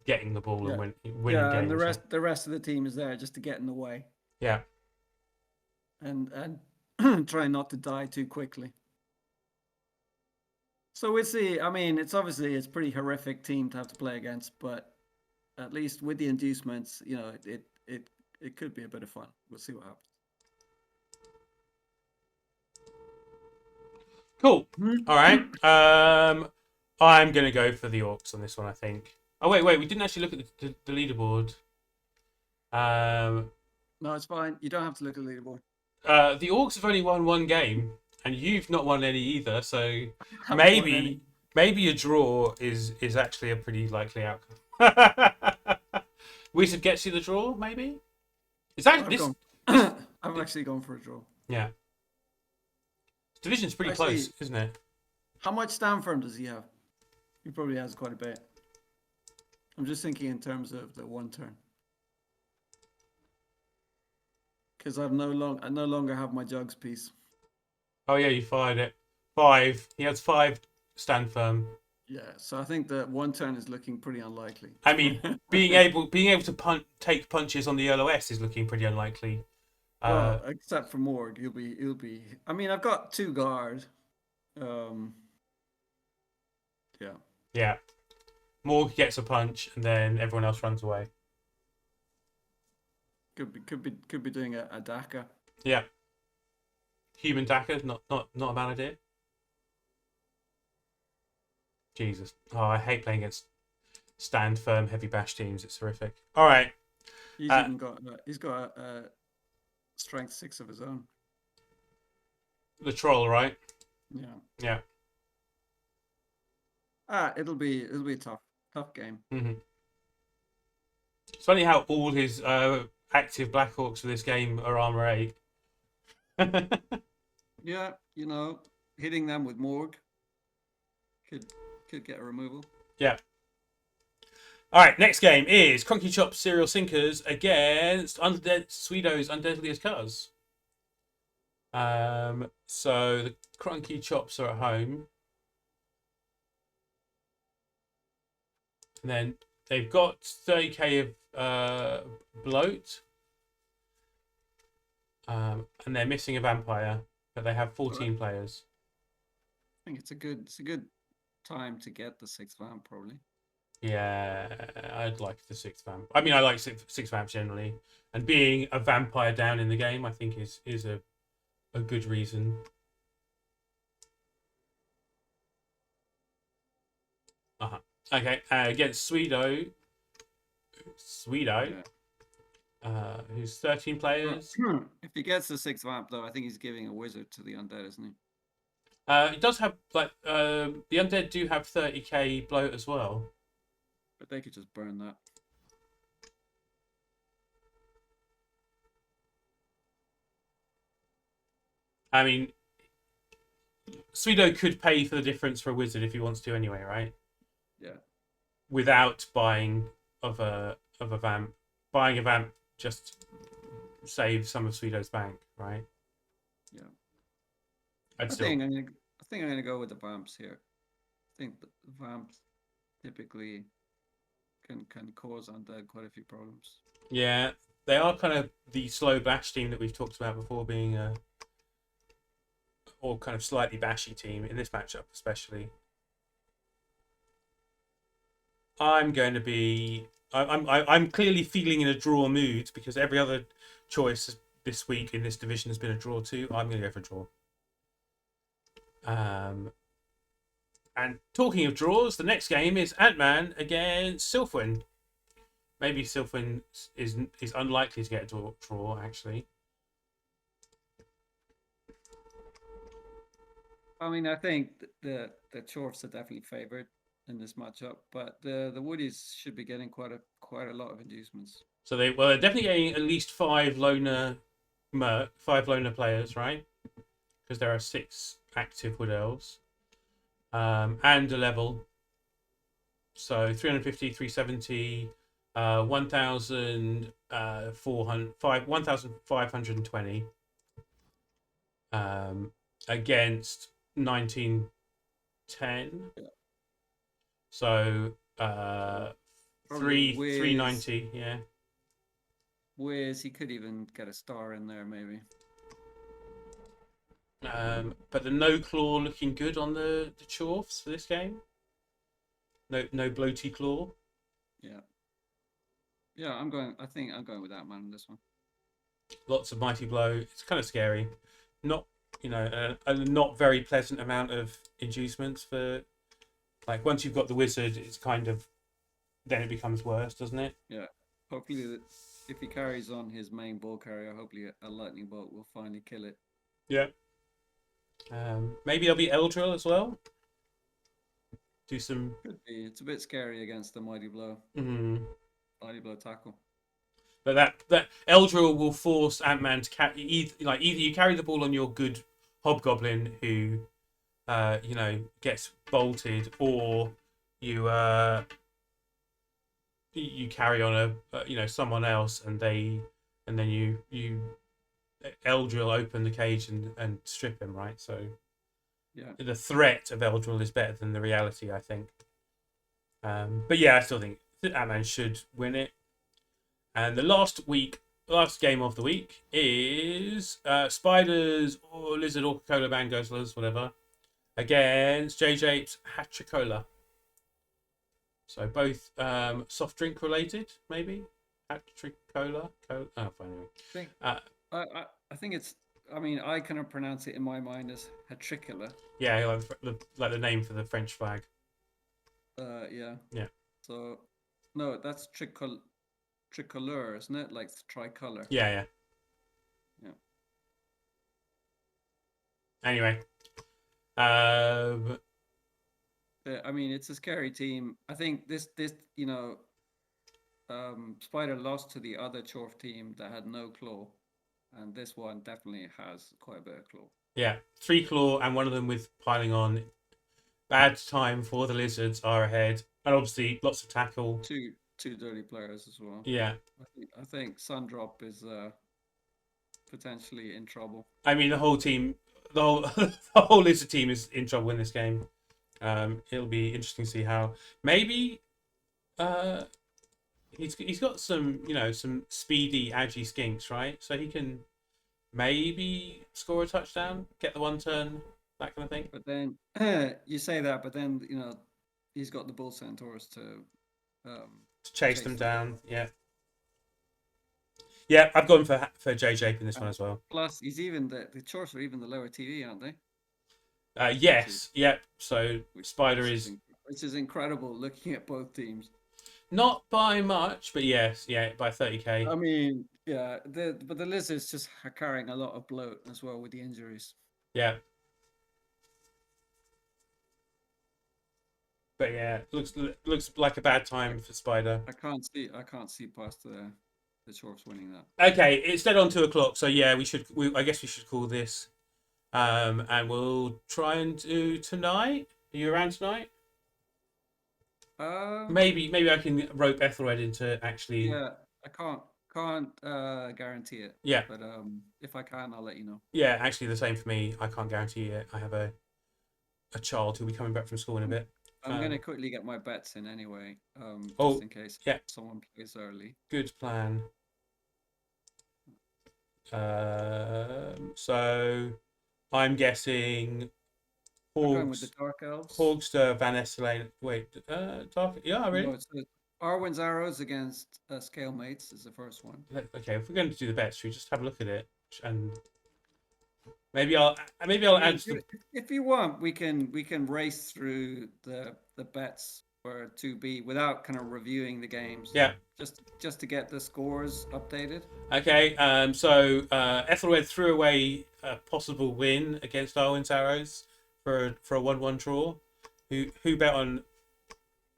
getting the ball and winning games. And the rest of the team is there just to get in the way. Yeah. And try not to die too quickly. So we'll see. I mean, it's pretty horrific team to have to play against, but at least with the inducements, you know, it could be a bit of fun. We'll see what happens. Cool. All right. I'm gonna go for the Orcs on this one. I think. Oh wait. We didn't actually look at the leaderboard. No, it's fine. You don't have to look at the leaderboard. The Orcs have only won one game, and you've not won any either. So Haven't won any. maybe a draw is actually a pretty likely outcome. Wizard gets you the draw, maybe. Is that this? I've actually gone for a draw. Yeah. Division's pretty close, isn't it? How much stand firm does he have? He probably has quite a bit. I'm just thinking in terms of the one turn. Because I no longer have my jugs piece. Oh yeah, you fired it. 5. He has 5 stand firm. Yeah, so I think that one turn is looking pretty unlikely. I mean, being able to take punches on the LOS is looking pretty unlikely. Well, except for Morg, he'll be. I mean, I've got 2 guard. Yeah. Yeah. Morg gets a punch, and then everyone else runs away. Could be doing a DACA. Yeah. Human DACA, not a bad idea. Jesus. Oh, I hate playing against stand firm heavy bash teams. It's horrific. All right. He's even got a strength 6 of his own. The troll, right? Yeah. Yeah. It'll be a tough game. Mm-hmm. It's funny how all his active Black Hawks for this game are armor 8. Yeah, you know, hitting them with Morg could get a removal. Yeah. All right, next game is Cronky Chop Serial Sinkers against Swedo's Undeadliest Cuz. So the Cronky Chops are at home. And then they've got 30k of bloat. And they're missing a vampire, but they have 14 players. I think it's a good time to get the 6th vamp, probably. Yeah, I'd like the 6th vamp. I mean, I like 6 vamps generally, and being a vampire down in the game, I think is a good reason. Okay, against Swedo, who's 13 players. If he gets the 6th vamp, though, I think he's giving a wizard to the undead, isn't he? It does have the undead do have 30k bloat as well. But they could just burn that. I mean, Swedo could pay for the difference for a wizard if he wants to anyway, right? Yeah. Without buying of a vamp. Buying a vamp just saves some of Swedo's bank, right? Yeah. I think I'm gonna go with the vamps here. I think the vamps typically can cause undead quite a few problems. Yeah, they are kind of the slow bash team that we've talked about before, being or kind of slightly bashy team in this matchup, especially. I'm clearly feeling in a draw mood because every other choice this week in this division has been a draw too. I'm going to go for a draw. And talking of draws, the next game is Ant-Man against Silfwin. Maybe Silfwin is unlikely to get a draw actually. I mean, I think the Chorfs are definitely favoured in this matchup, but the Woodies should be getting quite a lot of inducements. So they're definitely getting at least 5 loner players, right? Because there are 6 active Wood Elves. And a level. So 350, 370, 1,520 against 1910. Yeah. So 390, yeah. Wiz, he could even get a star in there, maybe. But the no claw looking good on the Chorfs for this game. No bloaty claw. Yeah. Yeah, I'm going. I think I'm going with that man on this one. Lots of mighty blow. It's kind of scary. Not a not very pleasant amount of inducements for like once you've got the wizard, it's kind of then it becomes worse, doesn't it? Yeah. Hopefully, if he carries on his main ball carrier, hopefully a lightning bolt will finally kill it. Yeah. Maybe there'll be Eldril as well. Do some. Could be. It's a bit scary against the mighty blow. Mm, Mighty blow tackle. but that Eldril will force Ant-Man to carry either you carry the ball on your good hobgoblin who gets bolted, or you you carry on someone else and then you Eldril open the cage and strip him, right? So Yeah. the threat of Eldril is better than the reality, I think. But yeah, I still think Ant-Man should win it. And the last game of the week is Spiders or Lizard or Coca-Cola Mangoslas, whatever, against JJ's Hatricola. So both soft drink related, maybe. Hatricola. Oh, fine. Anyway. I think it's. I mean, I kind of pronounce it in my mind as Hatricola. Yeah, like the name for the French flag. Yeah. Yeah. So, no, that's tricolor, isn't it? Like tricolor. Yeah. Yeah. Anyway, I mean, it's a scary team. I think this Spider lost to the other Chorf team that had no claw, and this one definitely has quite a bit of claw. yeah, 3 claw and one of them with piling on. Bad time for the Lizards are ahead, and obviously lots of tackle. Two dirty players as well. Yeah, I think Sundrop is potentially in trouble. I mean the whole team, the whole Lizard team is in trouble in this game. It'll be interesting to see how maybe he's got some some speedy agi skinks, right? So he can maybe score a touchdown, get the one turn, that kind of thing. But then you say that, but then he's got the Bull Centaurs to chase them down. Yeah, I've gone for JJ in this one as well. Plus, he's even the Chorfs are even the lower TV, aren't they? Yes, yep. So Spider which is incredible looking at both teams. Not by much, but yes, by 30k. I mean, yeah, but the Lizards just are carrying a lot of bloat as well with the injuries. Yeah. But yeah, looks like a bad time for Spider. I can't see past the Chorfs winning that. Okay, it's dead on 2 o'clock, so yeah, I guess we should call this. And we'll try and do tonight. Are you around tonight? Maybe I can rope Ethelred into actually. Yeah, I can't guarantee it. Yeah. But if I can, I'll let you know. Yeah, actually the same for me. I can't guarantee it. I have a child who'll be coming back from school in a bit. I'm gonna quickly get my bets in anyway. Just in case someone plays early. Good plan. So I'm guessing I'm going with the Dark Elves. Hogster, Van Esselaine. Wait, Dark. Yeah, really? No, it's Arwen's Arrows against Scalemates is the first one. Okay, if we're going to do the bets, should we just have a look at it and maybe I'll add. If you want, we can race through the bets for 2B without kind of reviewing the games. Yeah. Just to get the scores updated. Okay. So Ethelred threw away a possible win against Arwen's Arrows for a 1-1 draw. Who bet on?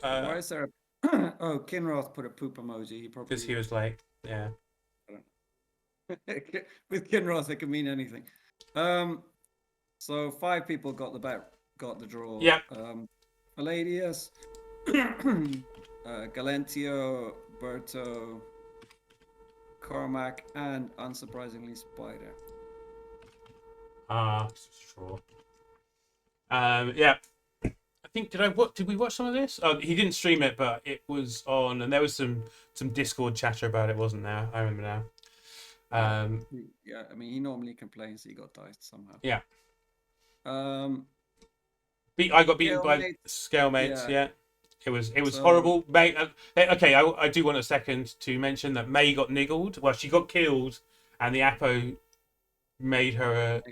Why is there? Oh, Kinroth put a poop emoji. Because he was like, yeah. With Kinroth, it can mean anything. So 5 people got the draw. Yeah. Palladius, Galentio, Berto, Cormac, and unsurprisingly Spider. Sure. Yeah. I think did we watch some of this? Oh, he didn't stream it, but it was on, and there was some Discord chatter about it, wasn't there? I remember now. Yeah, I mean, he normally complains he got diced somehow. Yeah. I I got beaten by Scalemates. Yeah. It was So- horrible. May, okay, I do want a second to mention that May got niggled. Well, she got killed, and the Apo made her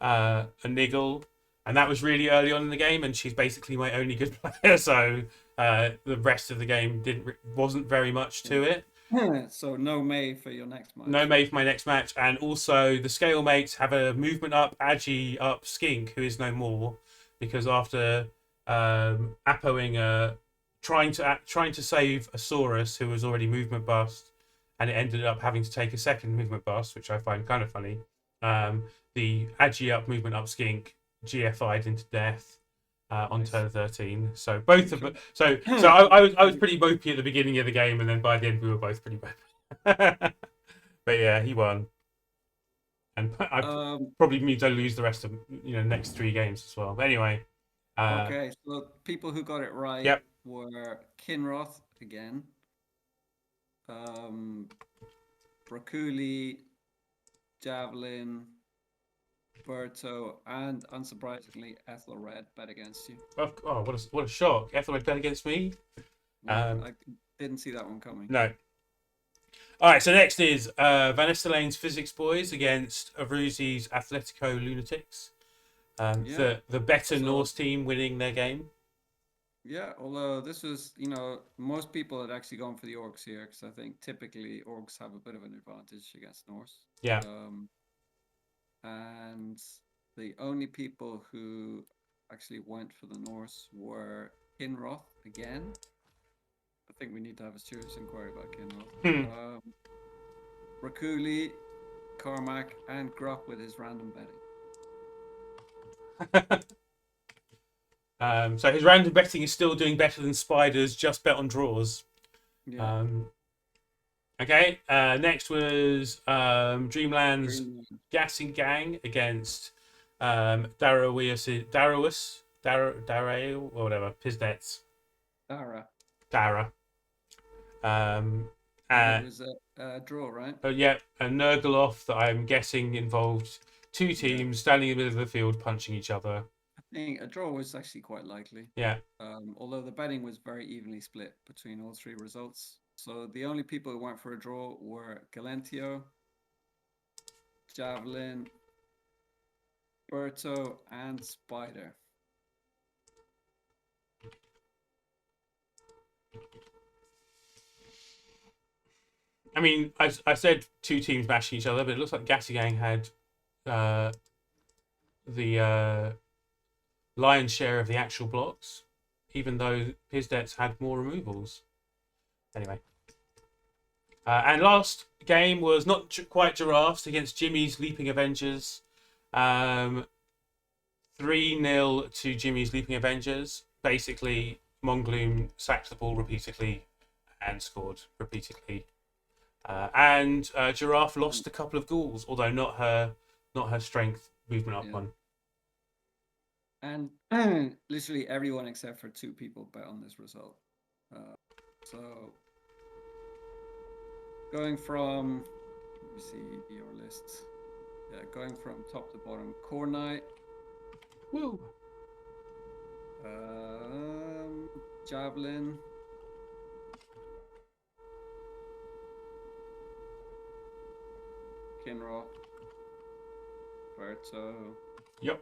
a niggle, and that was really early on in the game. And she's basically my only good player, so the rest of the game wasn't very much to it. So no May for your next match. No May for my next match, and also the scale mates have a movement up, agi up, skink who is no more, because after Apoing trying to save a Saurus who was already movement bust, and it ended up having to take a second movement bust, which I find kind of funny. The agi up, movement up, skink GFI'd into death. On Nice. turn 13, so both of them. So I was pretty mopey at the beginning of the game, and then by the end we were both pretty mopey. But yeah, he won, and I probably means I lose the rest of next 3 games as well. But anyway, Okay, so people who got it right Yep. were Kinroth again, Braculi, Javelin, Berto, and unsurprisingly, Ethelred bet against you. oh, what a shock! Ethelred bet against me. I didn't see that one coming. No. All right, so next is Vanessa Lane's Physics Boys against Aruzi's Atletico Lunatics. The better Norse team winning their game. Yeah, although this was, most people had actually gone for the Orcs here because I think typically Orcs have a bit of an advantage against Norse. Yeah. And the only people who actually went for the Norse were Kinroth again. I think we need to have a serious inquiry about Kinroth. Rakuli, Carmack, and Grupp with his random betting. So his random betting is still doing better than Spider's just bet on draws. Yeah. Okay. Next was Dreamland's Gassing Gang against Daraeus or whatever, Pizdets. Dara. It was a draw, right? Yeah, a Nurgleoff that I'm guessing involved 2 teams standing in the middle of the field punching each other. I think a draw was actually quite likely. Yeah. Although the betting was very evenly split between all 3 results. So the only people who went for a draw were Galentio, Javelin, Berto, and Spider. I mean, I said 2 teams bashing each other, but it looks like Gassigang had the lion's share of the actual blocks, even though Pizdets had more removals. Anyway. And last game was not quite Giraffes against Jimmy's Leaping Avengers. 3-0 to Jimmy's Leaping Avengers. Basically, Mongloom sacked the ball repeatedly and scored repeatedly. And Giraffe lost a couple of ghouls, although not her strength movement up one. And literally everyone except for 2 people bet on this result. So going from, let me see your list. Yeah, going from top to bottom. Core Knight. Woo. Javelin. Kinroth. Berto. Yep.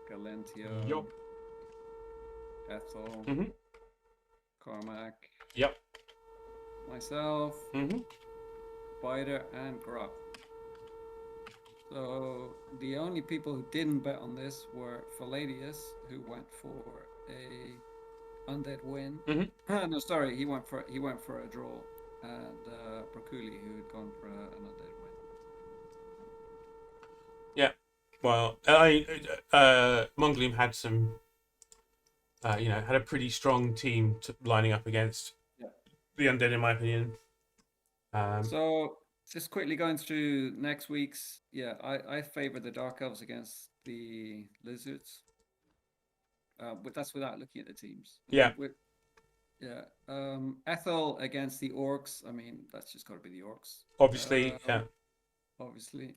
Galentio. Yep. Ethel. Mm-hmm. Carmack. Yep. Myself. Mm-hmm. Spider and Grupp. So the only people who didn't bet on this were Palladius, who went for a undead win. Mm-hmm. No, sorry, he went for a draw, and Braculi, who had gone for an undead win. Yeah. Well, Mongloom had some, had a pretty strong team lining up against the undead, in my opinion. So just quickly going through next week's, I favor the Dark Elves against the Lizards. But that's without looking at the teams. Yeah. Ethel against the Orcs. I mean, that's just got to be the Orcs. Obviously, yeah. Obviously.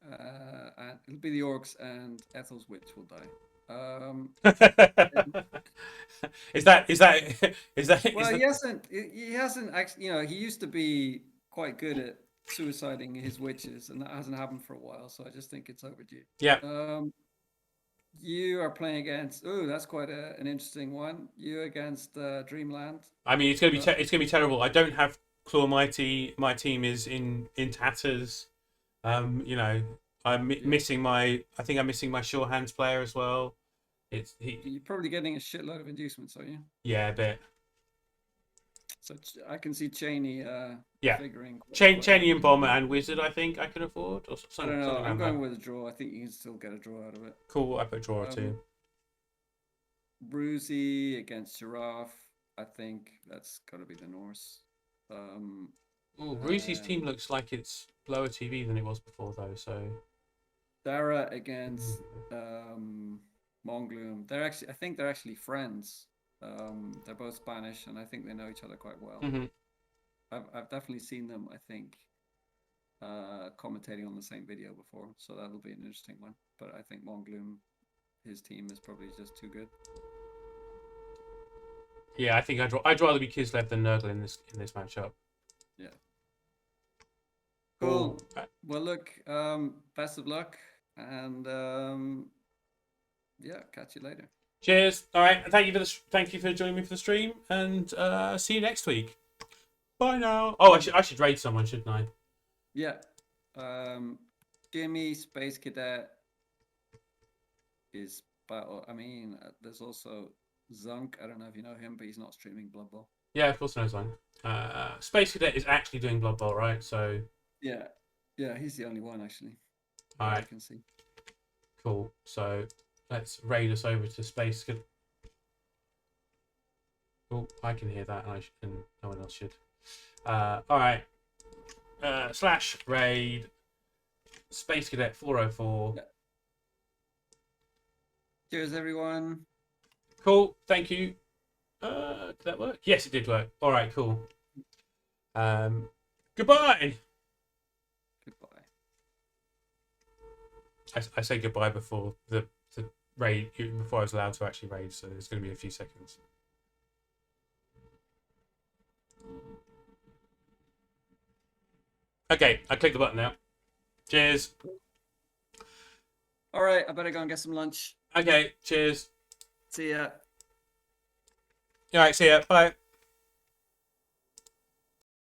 And it'll be the Orcs, and Ethel's witch will die. is that is that is that? Well, Is he that hasn't. He hasn't actually. He used to be quite good at suiciding his witches, and that hasn't happened for a while. So I just think it's overdue. yeah. You are playing against. Oh, that's quite an interesting one. You against Dreamland. I mean, it's gonna be Uh, it's gonna be terrible. I don't have Claw Mighty. My team is in tatters. I'm Yeah. missing my. I think I'm missing my sure hands player as well. It's he. You're probably getting a shitload of inducements, are you? Yeah, a bit. So I can see Cheney Yeah. figuring. Cheney and Bomber and Wizard. I think I can afford or I something. don't know. Something I'm around going that. with a draw. I think you can still get a draw out of it. Cool. I put draw or two. Brucey against Giraffe. I think that's got to be the Norse. Oh, Brucey's team looks like it's lower TV than it was before, though. So Dara against Mongloom. I think they're actually friends. They're both Spanish, and I think they know each other quite well. Mhm. I've definitely seen them. I think commentating on the same video before, so that'll be an interesting one. But I think Mongloom, his team is probably just too good. yeah, I think I'd rather be Kislev than Nurgle in this matchup. Yeah. Cool. Ooh. Well, look. Best of luck, and yeah, catch you later. Cheers. All right. Thank you for joining me for the stream, and see you next week. Bye now. Oh, I should raid someone, shouldn't I? Yeah. Jimmy Space Cadet is battle. I mean, there's also Zunk. I don't know if you know him, but he's not streaming Blood Bowl. Yeah, of course I know Zone. Space Cadet is actually doing Blood Bowl, right? So Yeah, he's the only one actually. all I right, can see. cool. So let's raid us over to Space Cadet. Oh, I can hear that, and no one else should. All right. / raid Space Cadet 404. Yeah. Cheers, everyone. Cool. Thank you. Did that work? Yes, it did work. All right. Cool. Goodbye. Goodbye. I say goodbye before the raid, before I was allowed to actually raid, so there's going to be a few seconds. Okay, I clicked the button now. Cheers. All right, I better go and get some lunch. Okay, cheers. See ya. All right, see ya. Bye.